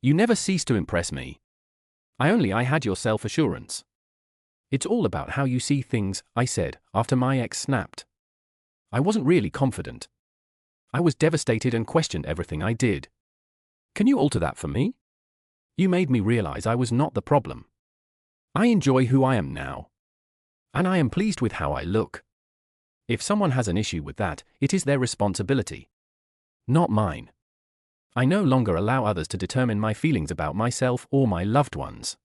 You never cease to impress me. I had your self-assurance. It's all about how you see things, I said, after my ex snapped. I wasn't really confident. I was devastated and questioned everything I did. Can you alter that for me? You made me realize I was not the problem. I enjoy who I am now. And I am pleased with how I look. If someone has an issue with that, it is their responsibility, not mine. I no longer allow others to determine my feelings about myself or my loved ones.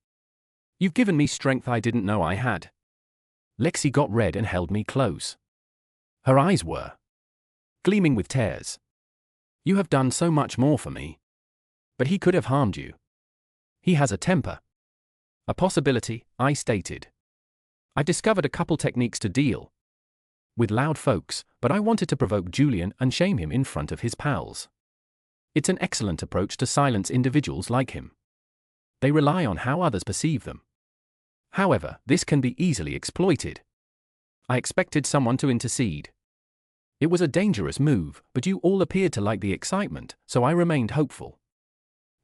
You've given me strength I didn't know I had. Lexi got red and held me close. Her eyes were gleaming with tears. You have done so much more for me. But he could have harmed you. He has a temper. A possibility, I stated. I discovered a couple techniques to deal with loud folks, but I wanted to provoke Julian and shame him in front of his pals. It's an excellent approach to silence individuals like him. They rely on how others perceive them. However, this can be easily exploited. I expected someone to intercede. It was a dangerous move, but you all appeared to like the excitement, so I remained hopeful.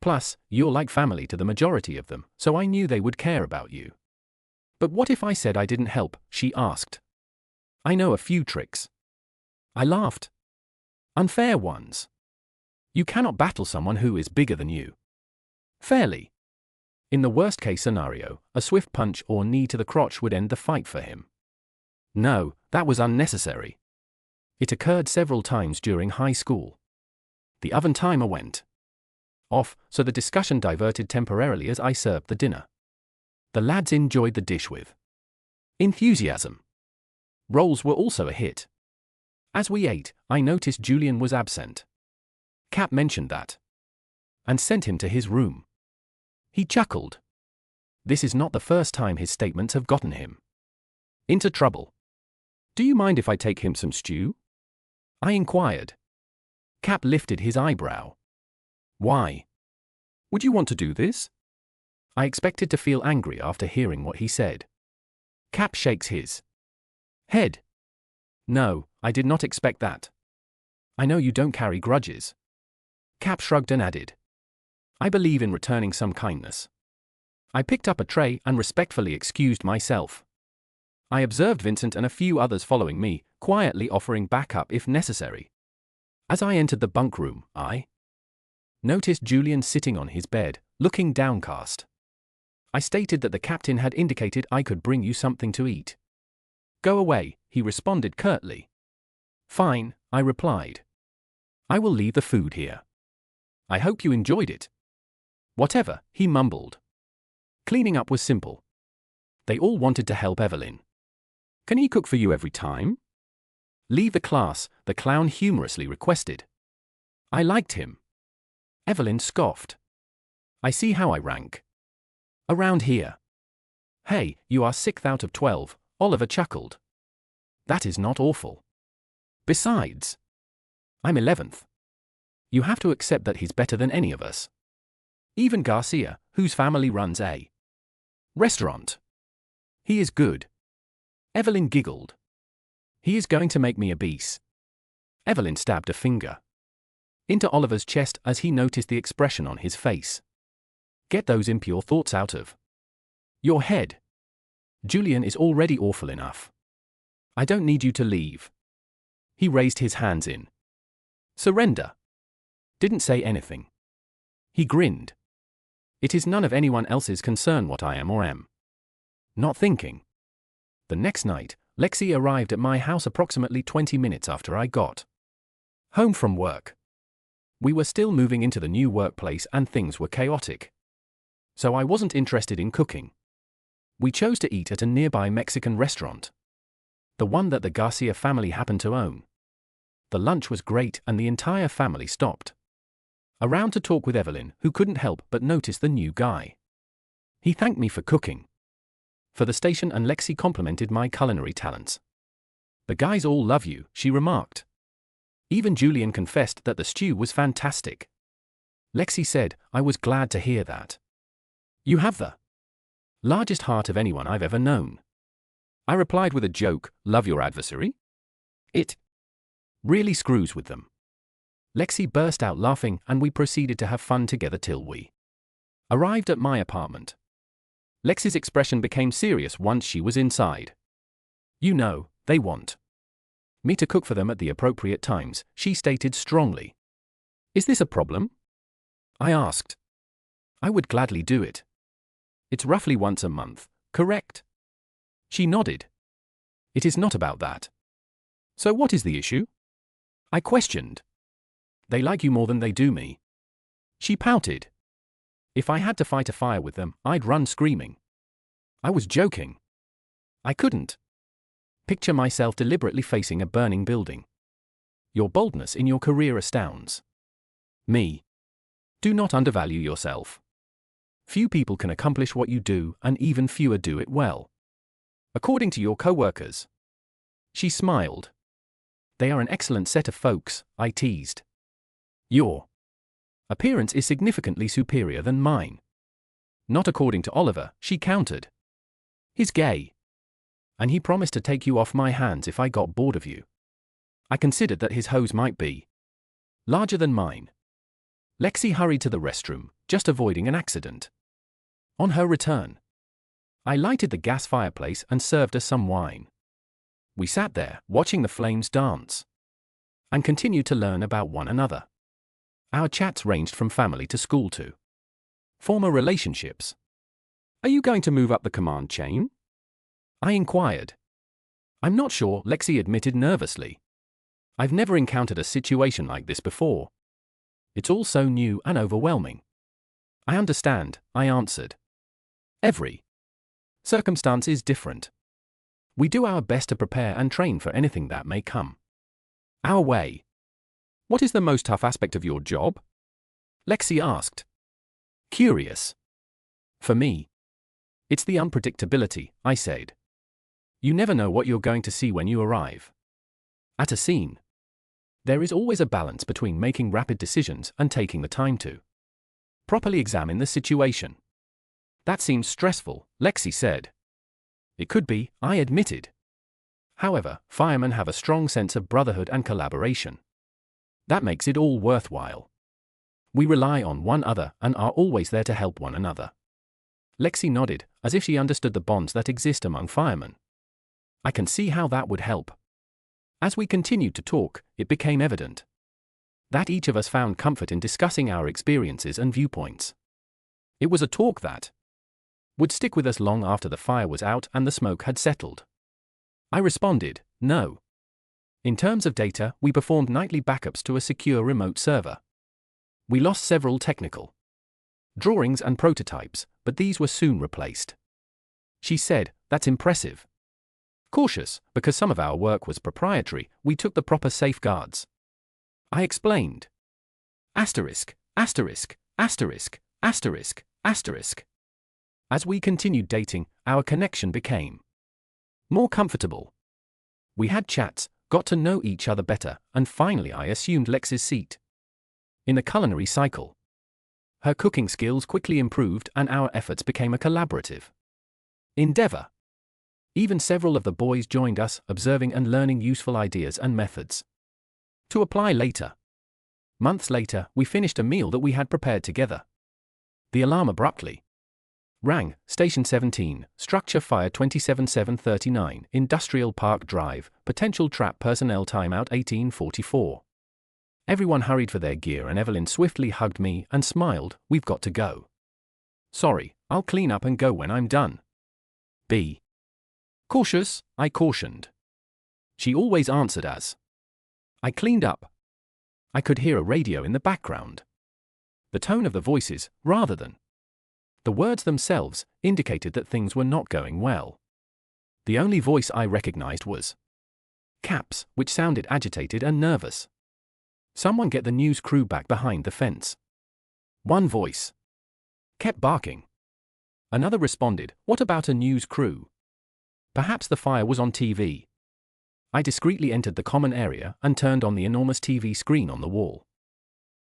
Plus, you're like family to the majority of them, so I knew they would care about you. But what if I said I didn't help? She asked. I know a few tricks. I laughed. Unfair ones. You cannot battle someone who is bigger than you fairly. In the worst-case scenario, a swift punch or knee to the crotch would end the fight for him. No, that was unnecessary. It occurred several times during high school. The oven timer went off, so the discussion diverted temporarily as I served the dinner. The lads enjoyed the dish with enthusiasm. Rolls were also a hit. As we ate, I noticed Julian was absent. Cap mentioned that and sent him to his room. He chuckled. This is not the first time his statements have gotten him into trouble. Do you mind if I take him some stew? I inquired. Cap lifted his eyebrow. Why? Would you want to do this? I expected to feel angry after hearing what he said. Cap shakes his head. No, I did not expect that. I know you don't carry grudges. Cap shrugged and added. I believe in returning some kindness. I picked up a tray and respectfully excused myself. I observed Vincent and a few others following me, quietly offering backup if necessary. As I entered the bunk room, I noticed Julian sitting on his bed, looking downcast. I stated that the captain had indicated I could bring you something to eat. Go away, he responded curtly. Fine, I replied. I will leave the food here. I hope you enjoyed it. Whatever, he mumbled. Cleaning up was simple. They all wanted to help Evelyn. Can he cook for you every time? Leave the class, the clown humorously requested. I liked him. Evelyn scoffed. I see how I rank. Around here. Hey, you are 6th out of 12, Oliver chuckled. That is not awful. Besides, I'm 11th. You have to accept that he's better than any of us. Even Garcia, whose family runs a restaurant. He is good. Evelyn giggled. He is going to make me obese. Evelyn stabbed a finger into Oliver's chest as he noticed the expression on his face. Get those impure thoughts out of your head. Julian is already awful enough. I don't need you to leave. He raised his hands in surrender. Didn't say anything. He grinned. It is none of anyone else's concern what I am or am not thinking. The next night, Lexi arrived at my house approximately 20 minutes after I got home from work. We were still moving into the new workplace and things were chaotic. So I wasn't interested in cooking. We chose to eat at a nearby Mexican restaurant, the one that the Garcia family happened to own. The lunch was great and the entire family stopped around to talk with Evelyn, who couldn't help but notice the new guy. He thanked me for cooking for the station and Lexi complimented my culinary talents. The guys all love you, she remarked. Even Julian confessed that the stew was fantastic. Lexi said, I was glad to hear that. You have the largest heart of anyone I've ever known. I replied with a joke, love your adversary? It really screws with them. Lexi burst out laughing and we proceeded to have fun together till we arrived at my apartment. Lexi's expression became serious once she was inside. You know, they want me to cook for them at the appropriate times, she stated strongly. Is this a problem? I asked. I would gladly do it. It's roughly once a month, correct? She nodded. It is not about that. So what is the issue? I questioned. They like you more than they do me. She pouted. If I had to fight a fire with them, I'd run screaming. I was joking. I couldn't picture myself deliberately facing a burning building. Your boldness in your career astounds me. Do not undervalue yourself. Few people can accomplish what you do, and even fewer do it well. According to your co-workers. She smiled. They are an excellent set of folks, I teased. Your appearance is significantly superior than mine. Not according to Oliver, she countered. He's gay. And he promised to take you off my hands if I got bored of you. I considered that his hose might be larger than mine. Lexi hurried to the restroom, just avoiding an accident. On her return, I lighted the gas fireplace and served us some wine. We sat there, watching the flames dance, and continued to learn about one another. Our chats ranged from family to school to former relationships. Are you going to move up the command chain? I inquired. I'm not sure, Lexi admitted nervously. I've never encountered a situation like this before. It's all so new and overwhelming. I understand, I answered. Every circumstance is different. We do our best to prepare and train for anything that may come our way. What is the most tough aspect of your job? Lexi asked. Curious. For me, it's the unpredictability, I said. You never know what you're going to see when you arrive at a scene. There is always a balance between making rapid decisions and taking the time to properly examine the situation. That seems stressful, Lexi said. It could be, I admitted. However, firemen have a strong sense of brotherhood and collaboration. That makes it all worthwhile. We rely on one another and are always there to help one another. Lexi nodded, as if she understood the bonds that exist among firemen. I can see how that would help. As we continued to talk, it became evident that each of us found comfort in discussing our experiences and viewpoints. It was a talk that would stick with us long after the fire was out and the smoke had settled. I responded, no. In terms of data, we performed nightly backups to a secure remote server. We lost several technical drawings and prototypes, but these were soon replaced. She said, that's impressive. Cautious, because some of our work was proprietary, we took the proper safeguards. I explained. Asterisk, asterisk, asterisk, asterisk, asterisk. As we continued dating, our connection became more comfortable. We had chats, got to know each other better, and finally I assumed Lexi's seat in the culinary cycle. Her cooking skills quickly improved and our efforts became a collaborative endeavor. Even several of the boys joined us, observing and learning useful ideas and methods to apply later. Months later, we finished a meal that we had prepared together. The alarm abruptly rang. Station 17, Structure Fire 27739, Industrial Park Drive, Potential Trap Personnel Timeout 1844. Everyone hurried for their gear and Evelyn swiftly hugged me and smiled, we've got to go. Sorry, I'll clean up and go when I'm done. Be cautious, I cautioned. She always answered as I cleaned up. I could hear a radio in the background. The tone of the voices, rather than the words themselves, indicated that things were not going well. The only voice I recognized was Cap's, which sounded agitated and nervous. Someone get the news crew back behind the fence. One voice kept barking. Another responded, what about a news crew? Perhaps the fire was on TV. I discreetly entered the common area and turned on the enormous TV screen on the wall.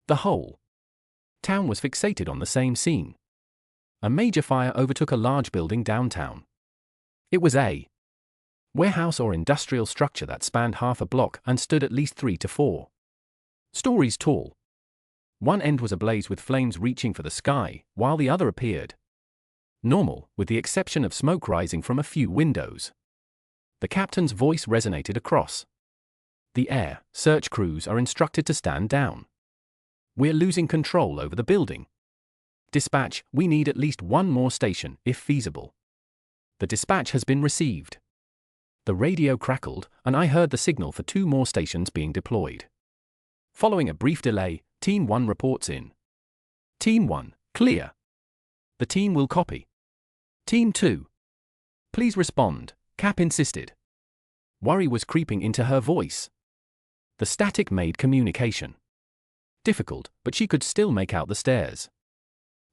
The whole town was fixated on the same scene. A major fire overtook a large building downtown. It was a warehouse or industrial structure that spanned half a block and stood at least 3 to 4 stories tall. One end was ablaze with flames reaching for the sky, while the other appeared normal, with the exception of smoke rising from a few windows. The captain's voice resonated across the air. Search crews are instructed to stand down. We're losing control over the building. Dispatch, we need at least one more station, if feasible. The dispatch has been received. The radio crackled, and I heard the signal for 2 more stations being deployed. Following a brief delay, Team 1 reports in. Team 1, clear. The team will copy. Team 2. Please respond, Cap insisted. Worry was creeping into her voice. The static made communication difficult, but she could still make out the stairs.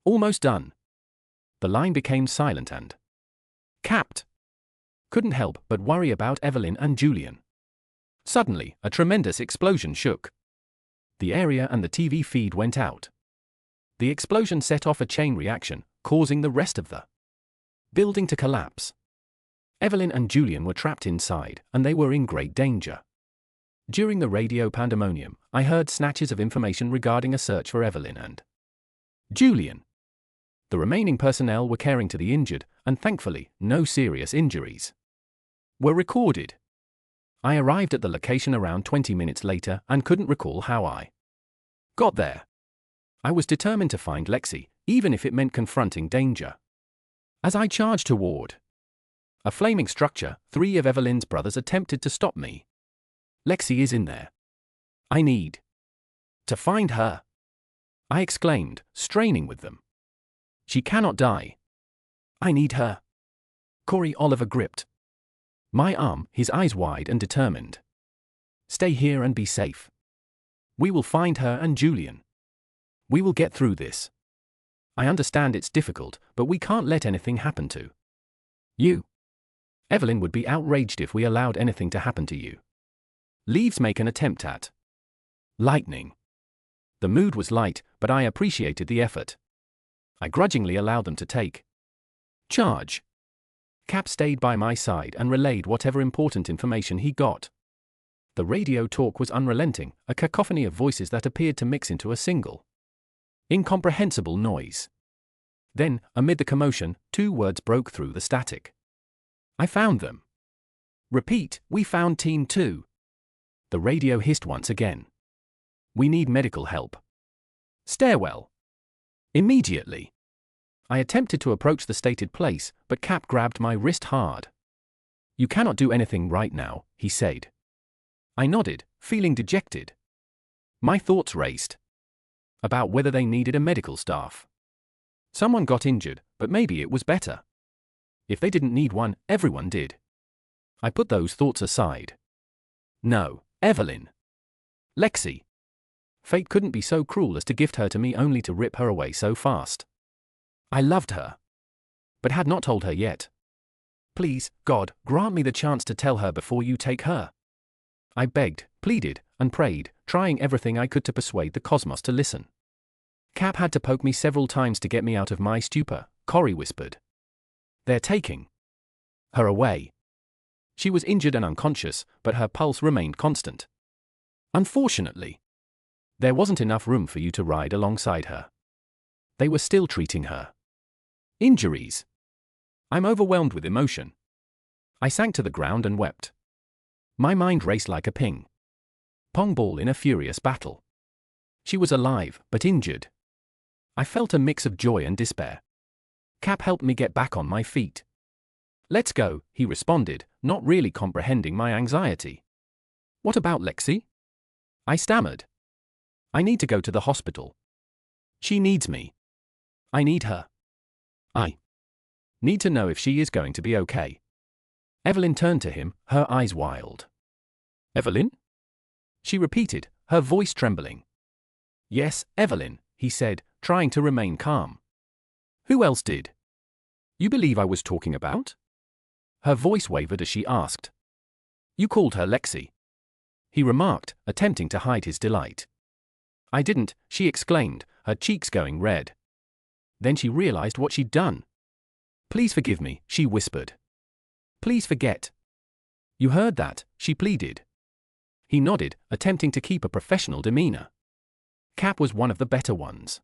Almost done. The line became silent and Capt couldn't help but worry about Evelyn and Julian. Suddenly, a tremendous explosion shook the area and the TV feed went out. The explosion set off a chain reaction, causing the rest of the building to collapse. Evelyn and Julian were trapped inside, and they were in great danger. During the radio pandemonium, I heard snatches of information regarding a search for Evelyn and Julian. The remaining personnel were caring to the injured, and thankfully, no serious injuries were recorded. I arrived at the location around 20 minutes later and couldn't recall how I got there. I was determined to find Lexi, even if it meant confronting danger. As I charged toward a flaming structure, 3 of Evelyn's brothers attempted to stop me. Lexi is in there. I need to find her, I exclaimed, straining with them. She cannot die. I need her. Corey Oliver gripped my arm, his eyes wide and determined. Stay here and be safe. We will find her and Julian. We will get through this. I understand it's difficult, but we can't let anything happen to you. Evelyn would be outraged if we allowed anything to happen to you. Leaves make an attempt at lightning. The mood was light, but I appreciated the effort. I grudgingly allowed them to take charge. Cap stayed by my side and relayed whatever important information he got. The radio talk was unrelenting, a cacophony of voices that appeared to mix into a single incomprehensible noise. Then, amid the commotion, 2 words broke through the static. I found them. Repeat, we found Team 2. The radio hissed once again. We need medical help. Stairwell. Immediately. I attempted to approach the stated place, but Cap grabbed my wrist hard. You cannot do anything right now, he said. I nodded, feeling dejected. My thoughts raced. About whether they needed a medical staff. Someone got injured, but maybe it was better. If they didn't need one, everyone did. I put those thoughts aside. No, Evelyn. Lexi. Fate couldn't be so cruel as to gift her to me only to rip her away so fast. I loved her, but had not told her yet. Please, God, grant me the chance to tell her before you take her. I begged, pleaded, and prayed, trying everything I could to persuade the cosmos to listen. Cap had to poke me several times to get me out of my stupor, Corey whispered. They're taking her away. She was injured and unconscious, but her pulse remained constant. Unfortunately, there wasn't enough room for you to ride alongside her. They were still treating her. Injuries. I'm overwhelmed with emotion. I sank to the ground and wept. My mind raced like a ping-pong ball in a furious battle. She was alive, but injured. I felt a mix of joy and despair. Cap helped me get back on my feet. Let's go, he responded, not really comprehending my anxiety. What about Lexi? I stammered. I need to go to the hospital. She needs me. I need her. I need to know if she is going to be okay. Evelyn turned to him, her eyes wild. Evelyn? She repeated, her voice trembling. Yes, Evelyn, he said, trying to remain calm. Who else did you believe I was talking about? Her voice wavered as she asked. You called her Lexi, he remarked, attempting to hide his delight. I didn't, she exclaimed, her cheeks going red. Then she realized what she'd done. Please forgive me, she whispered. Please forget. You heard that, she pleaded. He nodded, attempting to keep a professional demeanor. Cap was one of the better ones.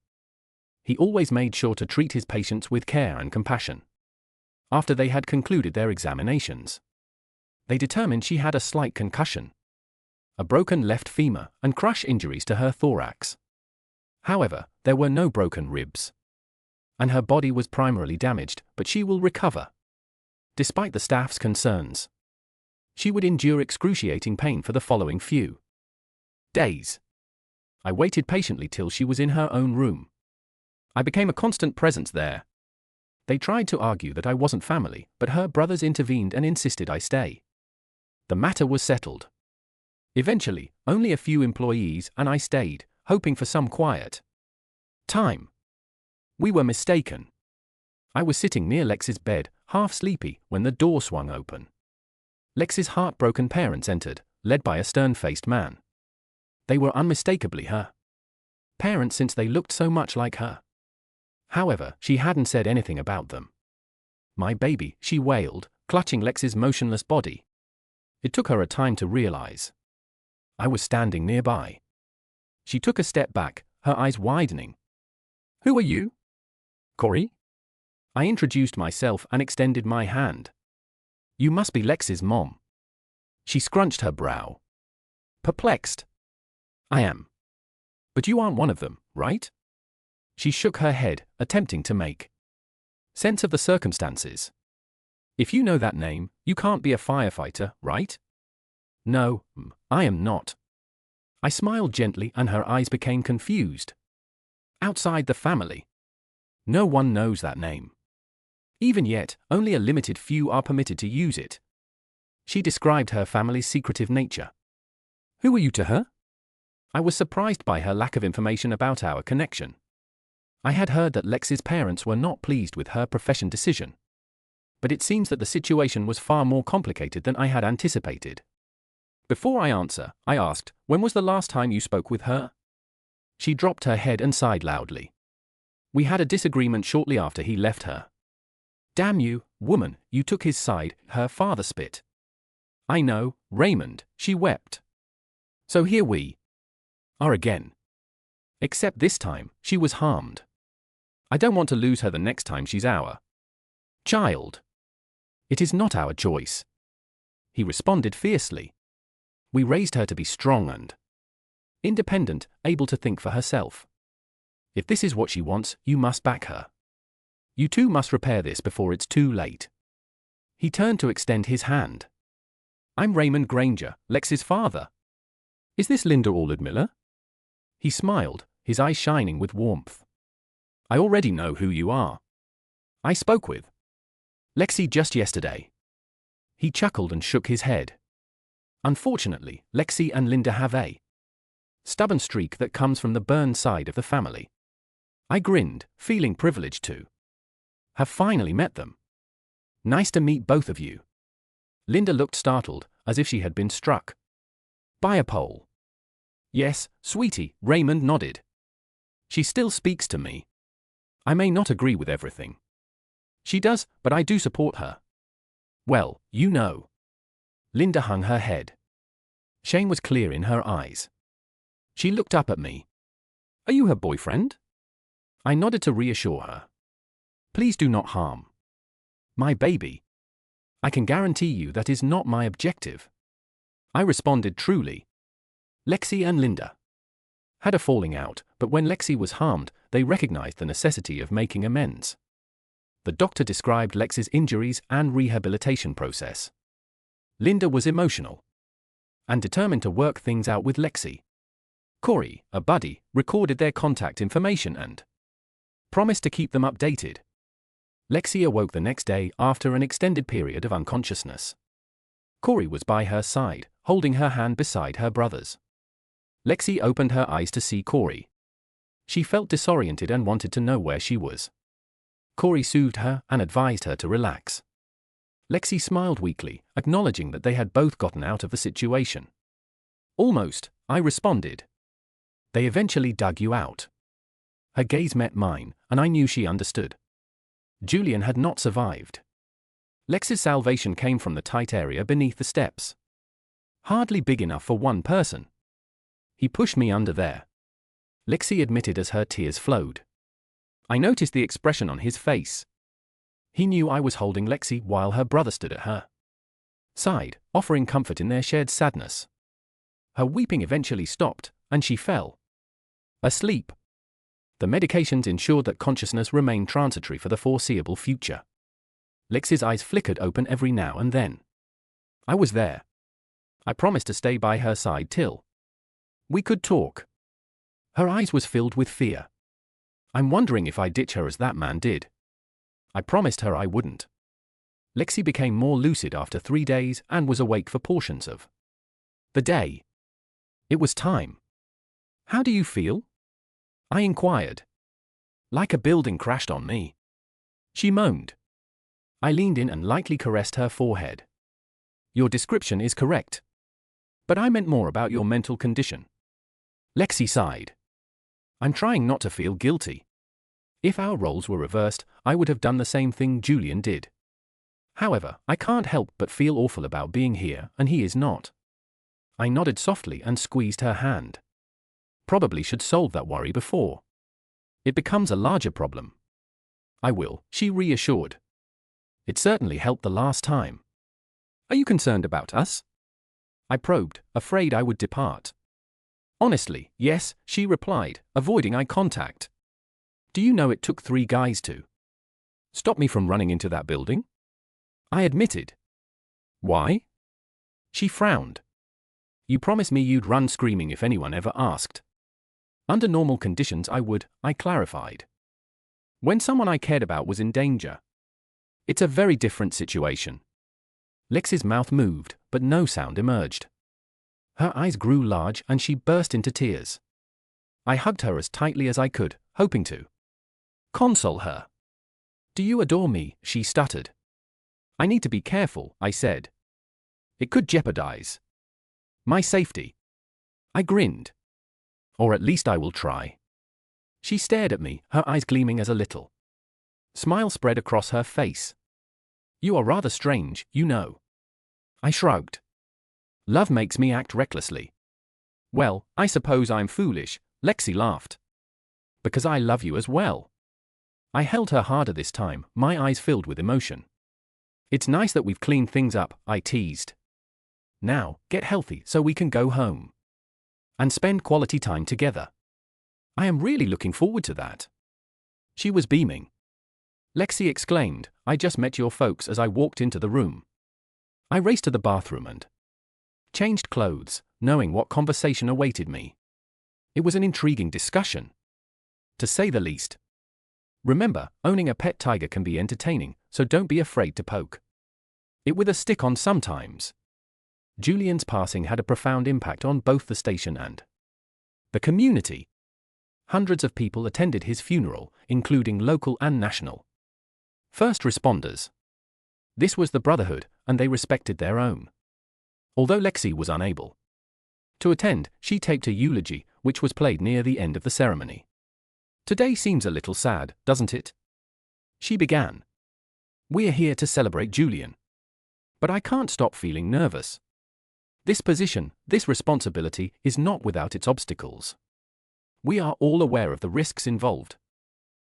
He always made sure to treat his patients with care and compassion. After they had concluded their examinations, they determined she had a slight concussion, a broken left femur, and crush injuries to her thorax. However, there were no broken ribs, and her body was primarily damaged, but she will recover. Despite the staff's concerns, she would endure excruciating pain for the following few days. I waited patiently till she was in her own room. I became a constant presence there. They tried to argue that I wasn't family, but her brothers intervened and insisted I stay. The matter was settled. Eventually, only a few employees and I stayed, hoping for some quiet time. We were mistaken. I was sitting near Lexi's bed, half sleepy, when the door swung open. Lexi's heartbroken parents entered, led by a stern-faced man. They were unmistakably her parents since they looked so much like her. However, she hadn't said anything about them. My baby, she wailed, clutching Lexi's motionless body. It took her a time to realize I was standing nearby. She took a step back, her eyes widening. Who are you? Corey? I introduced myself and extended my hand. You must be Lexi's mom. She scrunched her brow. Perplexed. I am. But you aren't one of them, right? She shook her head, attempting to make sense of the circumstances. If you know that name, you can't be a firefighter, right? No, I am not. I smiled gently and her eyes became confused. Outside the family, no one knows that name. Even yet, only a limited few are permitted to use it. She described her family's secretive nature. Who are you to her? I was surprised by her lack of information about our connection. I had heard that Lexi's parents were not pleased with her profession decision. But it seems that the situation was far more complicated than I had anticipated. Before I answer, I asked, when was the last time you spoke with her? She dropped her head and sighed loudly. We had a disagreement shortly after he left her. Damn you, woman, you took his side, her father spit. I know, Raymond, she wept. So here we are again. Except this time, she was harmed. I don't want to lose her the next time she's our child. It is not our choice. he responded fiercely. We raised her to be strong and independent, able to think for herself. If this is what she wants, you must back her. You two must repair this before it's too late. He turned to extend his hand. I'm Raymond Granger, Lex's father. Is this Linda Allred-Miller? He smiled, his eyes shining with warmth. I already know who you are. I spoke with Lexi just yesterday. He chuckled and shook his head. Unfortunately, Lexi and Linda have a stubborn streak that comes from the Byrne side of the family. I grinned, feeling privileged to have finally met them. Nice to meet both of you. Linda looked startled, as if she had been struck by a pole. Yes, sweetie, Raymond nodded. She still speaks to me. I may not agree with everything she does, but I do support her. Well, you know. Linda hung her head. Shame was clear in her eyes. She looked up at me. Are you her boyfriend? I nodded to reassure her. Please do not harm my baby. I can guarantee you that is not my objective. I responded truly. Lexi and Linda had a falling out, but when Lexi was harmed, they recognized the necessity of making amends. The doctor described Lexi's injuries and rehabilitation process. Linda was emotional and determined to work things out with Lexi. Corey, a buddy, recorded their contact information and promised to keep them updated. Lexi awoke the next day after an extended period of unconsciousness. Corey was by her side, holding her hand beside her brother's. Lexi opened her eyes to see Corey. She felt disoriented and wanted to know where she was. Corey soothed her and advised her to relax. Lexi smiled weakly, acknowledging that they had both gotten out of the situation. Almost, I responded. They eventually dug you out. Her gaze met mine, and I knew she understood. Julian had not survived. Lexi's salvation came from the tight area beneath the steps. Hardly big enough for one person. He pushed me under there. Lexi admitted as her tears flowed. I noticed the expression on his face. He knew I was holding Lexi while her brother stood at her side, offering comfort in their shared sadness. Her weeping eventually stopped, and she fell asleep. The medications ensured that consciousness remained transitory for the foreseeable future. Lexi's eyes flickered open every now and then. I was there. I promised to stay by her side till we could talk. Her eyes was filled with fear. I'm wondering if I ditch her as that man did. I promised her I wouldn't. Lexi became more lucid after 3 days and was awake for portions of the day. It was time. How do you feel? I inquired. Like a building crashed on me. She moaned. I leaned in and lightly caressed her forehead. Your description is correct. But I meant more about your mental condition. Lexi sighed. I'm trying not to feel guilty. If our roles were reversed, I would have done the same thing Julian did. However, I can't help but feel awful about being here, and he is not. I nodded softly and squeezed her hand. Probably should solve that worry before it becomes a larger problem. I will, she reassured. It certainly helped the last time. Are you concerned about us? I probed, afraid I would depart. Honestly, yes, she replied, avoiding eye contact. Do you know it took 3 guys to stop me from running into that building? I admitted. Why? She frowned. You promised me you'd run screaming if anyone ever asked. Under normal conditions I would, I clarified. When someone I cared about was in danger. It's a very different situation. Lexi's mouth moved, but no sound emerged. Her eyes grew large and she burst into tears. I hugged her as tightly as I could, hoping to console her. Do you adore me? She stuttered. I need to be careful, I said. It could jeopardize my safety. I grinned. Or at least I will try. She stared at me, her eyes gleaming as a little smile spread across her face. You are rather strange, you know. I shrugged. Love makes me act recklessly. Well, I suppose I'm foolish, Lexi laughed. Because I love you as well. I held her harder this time, my eyes filled with emotion. It's nice that we've cleaned things up, I teased. Now, get healthy so we can go home and spend quality time together. I am really looking forward to that. She was beaming. Lexi exclaimed, I just met your folks as I walked into the room. I raced to the bathroom and changed clothes, knowing what conversation awaited me. It was an intriguing discussion, to say the least. Remember, owning a pet tiger can be entertaining, so don't be afraid to poke it with a stick on sometimes. Julian's passing had a profound impact on both the station and the community. Hundreds of people attended his funeral, including local and national first responders. This was the brotherhood, and they respected their own. Although Lexi was unable to attend, she taped a eulogy, which was played near the end of the ceremony. Today seems a little sad, doesn't it? She began. We're here to celebrate Julian. But I can't stop feeling nervous. This position, this responsibility, is not without its obstacles. We are all aware of the risks involved.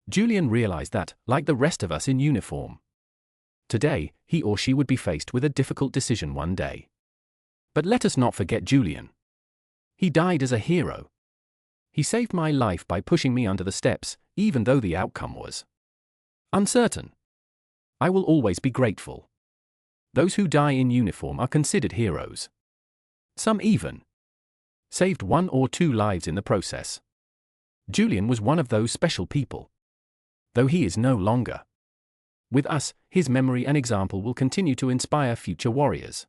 Julian realized that, like the rest of us in uniform, today, he or she would be faced with a difficult decision one day. But let us not forget Julian. He died as a hero. He saved my life by pushing me under the steps, even though the outcome was uncertain. I will always be grateful. Those who die in uniform are considered heroes. Some even saved 1 or 2 lives in the process. Julian was one of those special people. Though he is no longer with us, his memory and example will continue to inspire future warriors.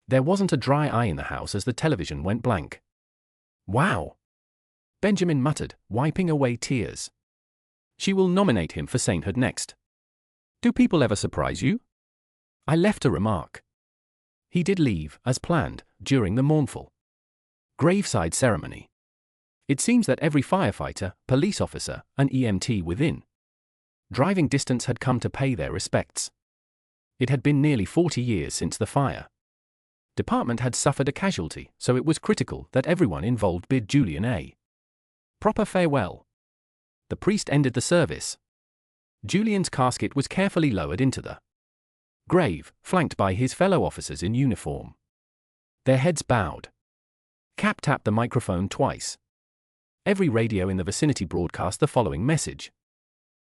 There wasn't a dry eye in the house as the television went blank. Wow! Benjamin muttered, wiping away tears. She will nominate him for sainthood next. Do people ever surprise you? I left a remark. He did leave, as planned, during the mournful graveside ceremony. It seems that every firefighter, police officer, and EMT within driving distance had come to pay their respects. It had been nearly 40 years since the fire department had suffered a casualty, so it was critical that everyone involved bid Julian a proper farewell. The priest ended the service. Julian's casket was carefully lowered into the grave, flanked by his fellow officers in uniform. Their heads bowed. Cap tapped the microphone twice. Every radio in the vicinity broadcast the following message.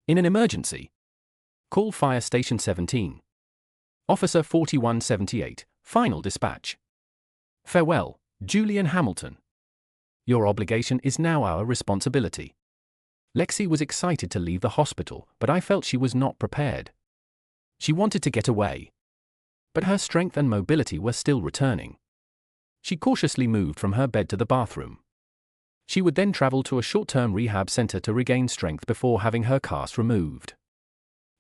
In an emergency, call Fire Station 17. Officer 4178, final dispatch. Farewell, Julian Hamilton. Your obligation is now our responsibility. Lexi was excited to leave the hospital, but I felt she was not prepared. She wanted to get away. But her strength and mobility were still returning. She cautiously moved from her bed to the bathroom. She would then travel to a short-term rehab center to regain strength before having her cast removed.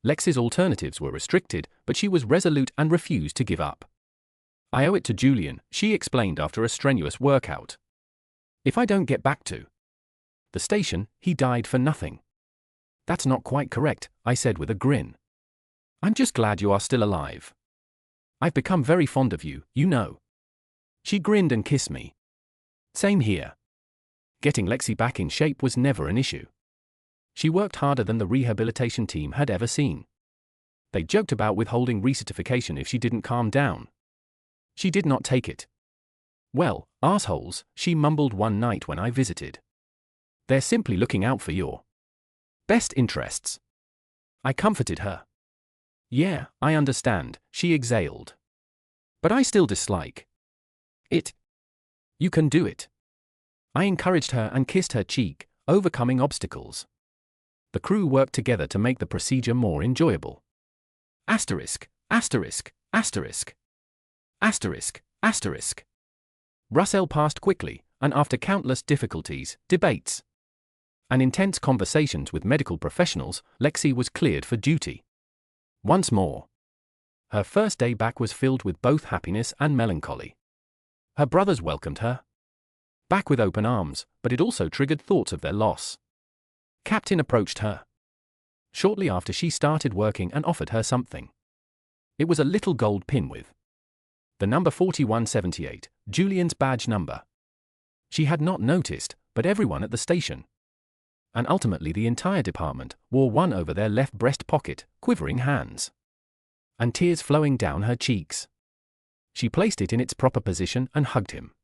Lexi's alternatives were restricted, but she was resolute and refused to give up. I owe it to Julian, she explained after a strenuous workout. If I don't get back to the station, he died for nothing. That's not quite correct, I said with a grin. I'm just glad you are still alive. I've become very fond of you, you know. She grinned and kissed me. Same here. Getting Lexi back in shape was never an issue. She worked harder than the rehabilitation team had ever seen. They joked about withholding recertification if she didn't calm down. She did not take it. Well, assholes, she mumbled one night when I visited. They're simply looking out for your best interests. I comforted her. Yeah, I understand, she exhaled. But I still dislike it. You can do it. I encouraged her and kissed her cheek, overcoming obstacles. The crew worked together to make the procedure more enjoyable. Asterisk, asterisk, asterisk. Asterisk, asterisk. Russell passed quickly, and after countless difficulties, debates, and intense conversations with medical professionals, Lexi was cleared for duty. Once more. Her first day back was filled with both happiness and melancholy. Her brothers welcomed her back with open arms, but it also triggered thoughts of their loss. Captain approached her shortly after she started working and offered her something. It was a little gold pin with the number 4178, Julian's badge number. She had not noticed, but everyone at the station, and ultimately the entire department, wore one over their left breast pocket, quivering hands, and tears flowing down her cheeks. She placed it in its proper position and hugged him.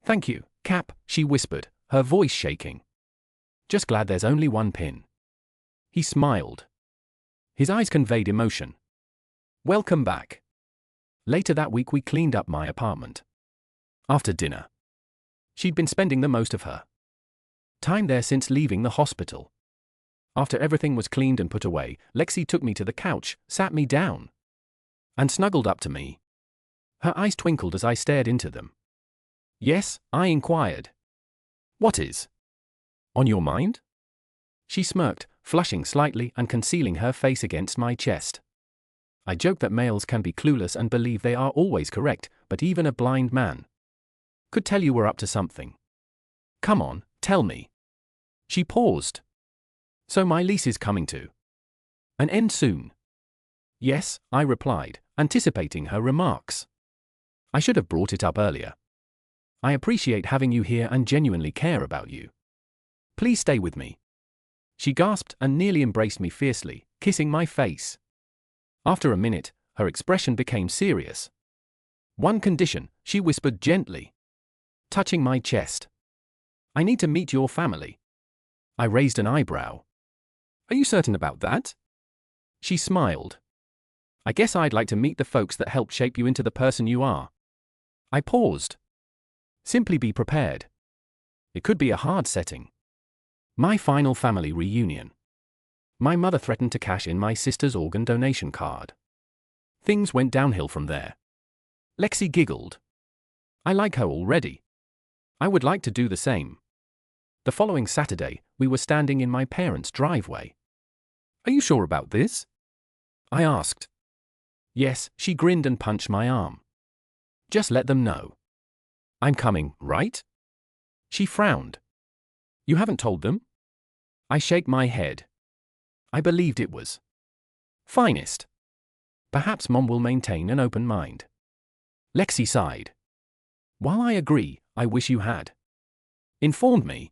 "Thank you, Cap," she whispered, her voice shaking. "Just glad there's only one pin." He smiled. His eyes conveyed emotion. "Welcome back." Later that week we cleaned up my apartment. After dinner. She'd been spending the most of her time there since leaving the hospital. After everything was cleaned and put away, Lexi took me to the couch, sat me down, and snuggled up to me. Her eyes twinkled as I stared into them. "Yes?" I inquired. "What is on your mind?" She smirked, flushing slightly and concealing her face against my chest. I joke that males can be clueless and believe they are always correct, but even a blind man could tell you we're up to something. "Come on, tell me." She paused. "So my lease is coming to an end soon?" "Yes," I replied, anticipating her remarks. "I should have brought it up earlier. I appreciate having you here and genuinely care about you. Please stay with me." She gasped and nearly embraced me fiercely, kissing my face. After a minute, her expression became serious. "One condition," she whispered gently, touching my chest. "I need to meet your family." I raised an eyebrow. "Are you certain about that?" She smiled. "I guess I'd like to meet the folks that helped shape you into the person you are." I paused. Simply be prepared. It could be a hard setting. My final family reunion. My mother threatened to cash in my sister's organ donation card. Things went downhill from there. Lexi giggled. "I like her already. I would like to do the same." The following Saturday, we were standing in my parents' driveway. "Are you sure about this?" I asked. "Yes," she grinned and punched my arm. "Just let them know. I'm coming, right?" She frowned. "You haven't told them?" I shake my head. I believed it was finest. Perhaps Mom will maintain an open mind. Lexi sighed. "While I agree, I wish you had informed me."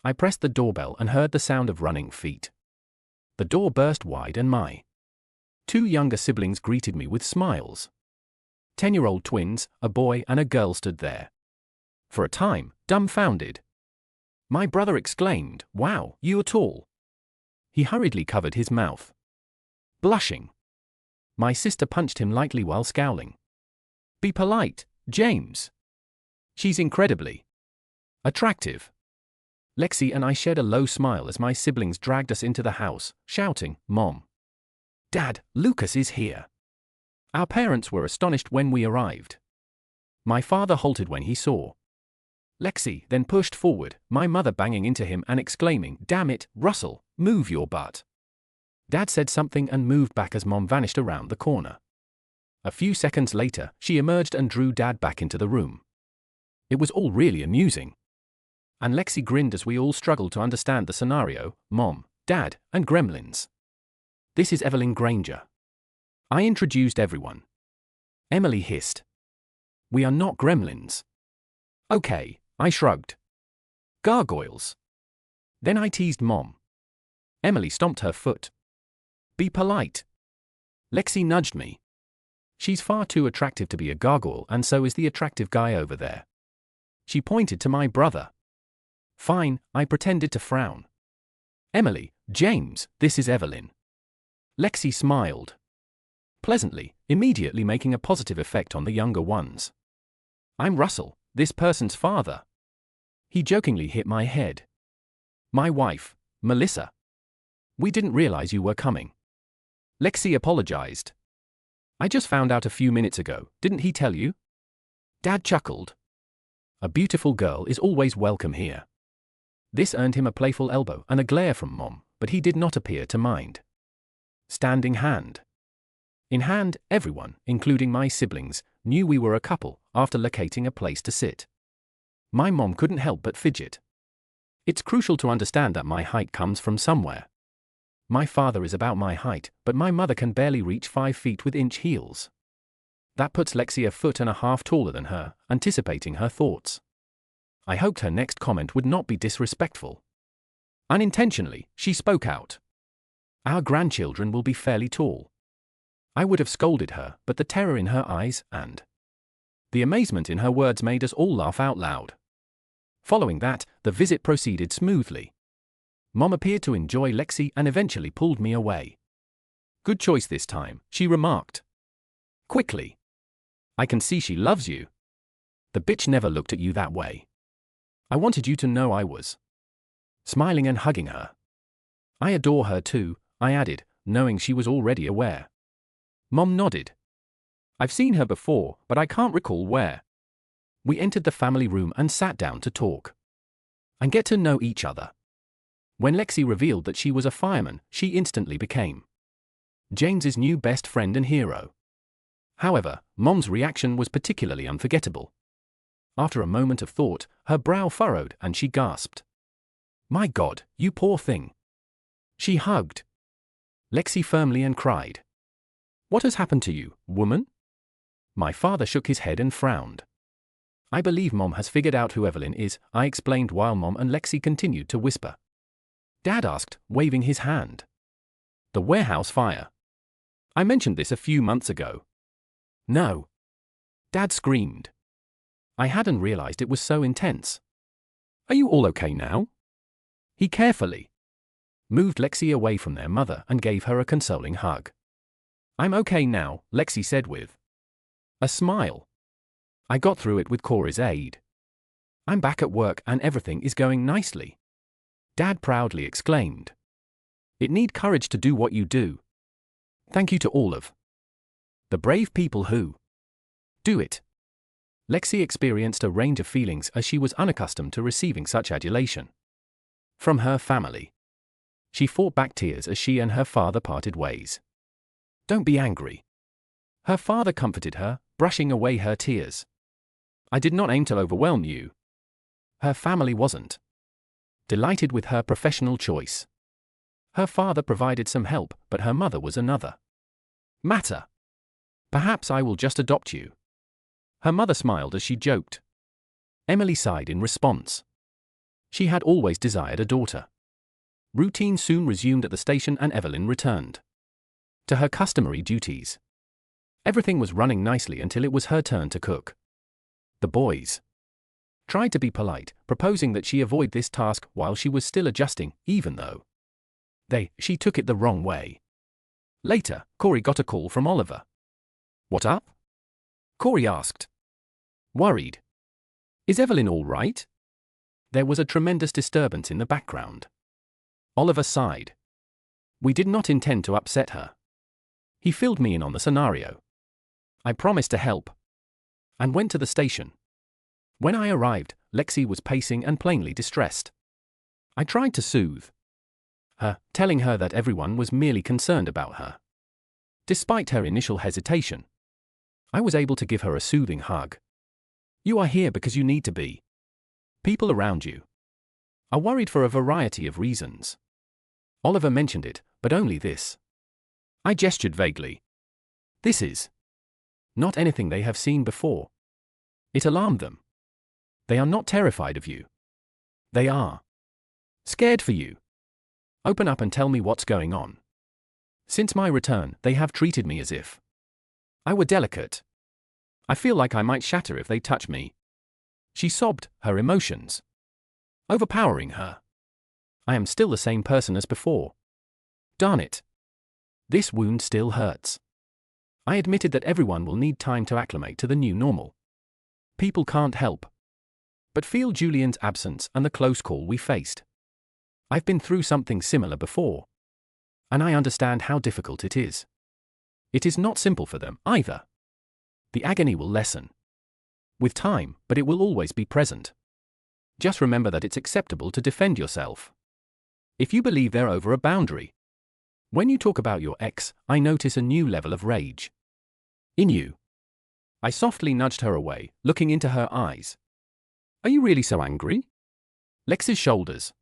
I pressed the doorbell and heard the sound of running feet. The door burst wide and my two younger siblings greeted me with smiles. 10-year-old twins, a boy and a girl stood there. For a time, dumbfounded. My brother exclaimed, "Wow, you're tall." He hurriedly covered his mouth, blushing. My sister punched him lightly while scowling. "Be polite, James. She's incredibly attractive." Lexi and I shared a low smile as my siblings dragged us into the house, shouting, "Mom! Dad, Lucas is here." Our parents were astonished when we arrived. My father halted when he saw Lexi, then pushed forward, my mother banging into him and exclaiming, "Damn it, Russell, move your butt." Dad said something and moved back as Mom vanished around the corner. A few seconds later, she emerged and drew Dad back into the room. It was all really amusing. And Lexi grinned as we all struggled to understand the scenario: Mom, Dad, and gremlins. "This is Evelyn Granger." I introduced everyone. Emily hissed, "We are not gremlins." "Okay," I shrugged. "Gargoyles." Then I teased Mom. Emily stomped her foot. "Be polite." Lexi nudged me. "She's far too attractive to be a gargoyle, and so is the attractive guy over there." She pointed to my brother. "Fine," I pretended to frown. "Emily, James, this is Evelyn." Lexi smiled pleasantly, immediately making a positive effect on the younger ones. "I'm Russell, this person's father." He jokingly hit my head. "My wife, Melissa. We didn't realize you were coming." Lexi apologized. "I just found out a few minutes ago, didn't he tell you?" Dad chuckled. "A beautiful girl is always welcome here." This earned him a playful elbow and a glare from Mom, but he did not appear to mind. Standing hand in hand, everyone, including my siblings, knew we were a couple after locating a place to sit. My mom couldn't help but fidget. It's crucial to understand that my height comes from somewhere. My father is about my height, but my mother can barely reach 5 feet with inch heels. That puts Lexi a foot and a half taller than her, anticipating her thoughts. I hoped her next comment would not be disrespectful. Unintentionally, she spoke out. "Our grandchildren will be fairly tall." I would have scolded her, but the terror in her eyes and The amazement in her words made us all laugh out loud. Following that, the visit proceeded smoothly. Mom appeared to enjoy Lexi and eventually pulled me away. "Good choice this time," she remarked. Quickly. "I can see she loves you. The bitch never looked at you that way. I wanted you to know I was." Smiling and hugging her. "I adore her too," I added, knowing she was already aware. Mom nodded. "I've seen her before, but I can't recall where." We entered the family room and sat down to talk and get to know each other. When Lexi revealed that she was a fireman, she instantly became James's new best friend and hero. However, Mom's reaction was particularly unforgettable. After a moment of thought, her brow furrowed and she gasped. "My God, you poor thing." She hugged Lexi firmly and cried, "What has happened to you, woman?" My father shook his head and frowned. "I believe Mom has figured out who Evelyn is," I explained while Mom and Lexi continued to whisper. Dad asked, waving his hand. "The warehouse fire. I mentioned this a few months ago." "No." Dad screamed. I hadn't realized it was so intense. "Are you all okay now?" He carefully moved Lexi away from their mother and gave her a consoling hug. "I'm okay now," Lexi said with a smile. "I got through it with Corey's aid. I'm back at work and everything is going nicely." Dad proudly exclaimed. "It need courage to do what you do. Thank you to all of the brave people who do it." Lexi experienced a range of feelings as she was unaccustomed to receiving such adulation from her family. She fought back tears as she and her father parted ways. "Don't be angry." Her father comforted her, brushing away her tears. "I did not aim to overwhelm you." Her family wasn't delighted with her professional choice. Her father provided some help, but her mother was another matter. "Perhaps I will just adopt you." Her mother smiled as she joked. Emily sighed in response. She had always desired a daughter. Routine soon resumed at the station and Evelyn returned to her customary duties. Everything was running nicely until it was her turn to cook. The boys tried to be polite, proposing that she avoid this task while she was still adjusting, even though she took it the wrong way. Later, Corey got a call from Oliver. "What up?" Corey asked. Worried. "Is Evelyn all right?" There was a tremendous disturbance in the background. Oliver sighed. "We did not intend to upset her." He filled me in on the scenario. I promised to help and went to the station. When I arrived, Lexi was pacing and plainly distressed. I tried to soothe her, telling her that everyone was merely concerned about her. Despite her initial hesitation, I was able to give her a soothing hug. "You are here because you need to be. People around you are worried for a variety of reasons." Oliver mentioned it, but only this. I gestured vaguely. "This is not anything they have seen before." It alarmed them. "They are not terrified of you. They are scared for you. Open up and tell me what's going on." Since my return, they have treated me as if I were delicate. "I feel like I might shatter if they touch me." She sobbed, her emotions overpowering her. "I am still the same person as before. Darn it. This wound still hurts." I admitted that everyone will need time to acclimate to the new normal. People can't help but feel Julian's absence and the close call we faced. I've been through something similar before, and I understand how difficult it is. It is not simple for them, either. The agony will lessen with time, but it will always be present. Just remember that it's acceptable to defend yourself if you believe they're over a boundary. When you talk about your ex, I notice a new level of rage in you. I softly nudged her away, looking into her eyes. "Are you really so angry?" Lexi's shoulders.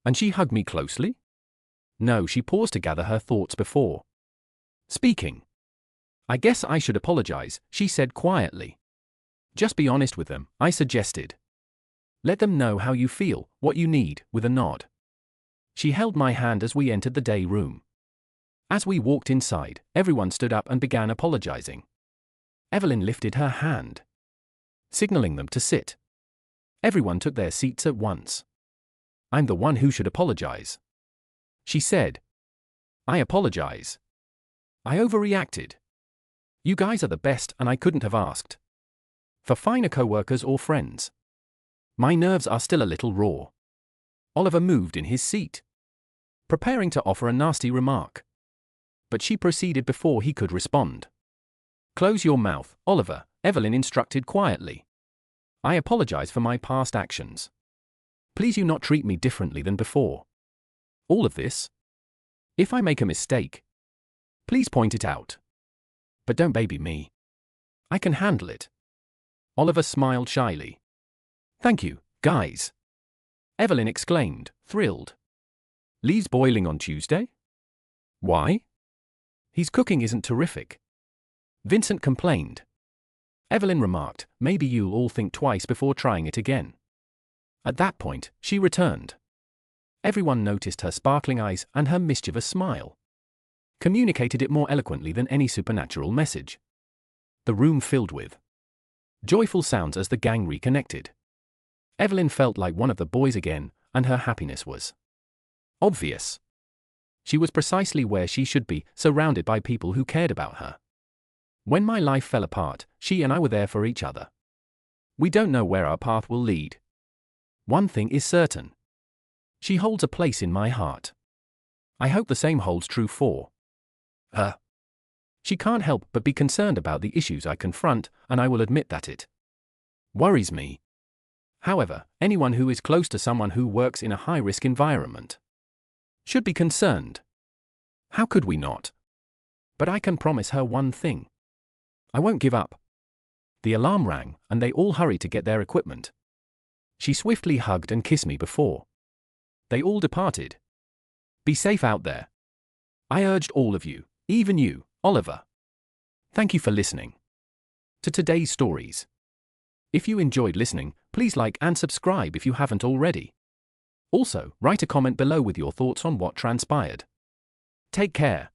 And she hugged me closely? No, she paused to gather her thoughts before speaking. "I guess I should apologize," she said quietly. "Just be honest with them," I suggested. "Let them know how you feel, what you need," with a nod. She held my hand as we entered the day room. As we walked inside, everyone stood up and began apologizing. Evelyn lifted her hand. signaling them to sit. Everyone took their seats at once. I'm the one who should apologize, she said. I apologize. I overreacted. You guys are the best and I couldn't have asked for finer co-workers or friends. My nerves are still a little raw. Oliver moved in his seat, preparing to offer a nasty remark. But she proceeded before he could respond. Close your mouth, Oliver, Evelyn instructed quietly. I apologize for my past actions. Please you not treat me differently than before. All of this. If I make a mistake, please point it out. But don't baby me. I can handle it. Oliver smiled shyly. Thank you, guys, Evelyn exclaimed, thrilled. Lee's boiling on Tuesday? Why? His cooking isn't terrific, Vincent complained. Evelyn remarked, maybe you'll all think twice before trying it again. At that point, she returned. Everyone noticed her sparkling eyes and her mischievous smile. Communicated it more eloquently than any supernatural message. The room filled with joyful sounds as the gang reconnected. Evelyn felt like one of the boys again, and her happiness was obvious. She was precisely where she should be, surrounded by people who cared about her. When my life fell apart, she and I were there for each other. We don't know where our path will lead. One thing is certain. She holds a place in my heart. I hope the same holds true for her. She can't help but be concerned about the issues I confront, and I will admit that it worries me. However, anyone who is close to someone who works in a high-risk environment should be concerned. How could we not? But I can promise her one thing. I won't give up. The alarm rang, and they all hurried to get their equipment. She swiftly hugged and kissed me before they all departed. Be safe out there. I urged all of you, even you, Oliver. Thank you for listening to today's stories. If you enjoyed listening, please like and subscribe if you haven't already. Also, write a comment below with your thoughts on what transpired. Take care.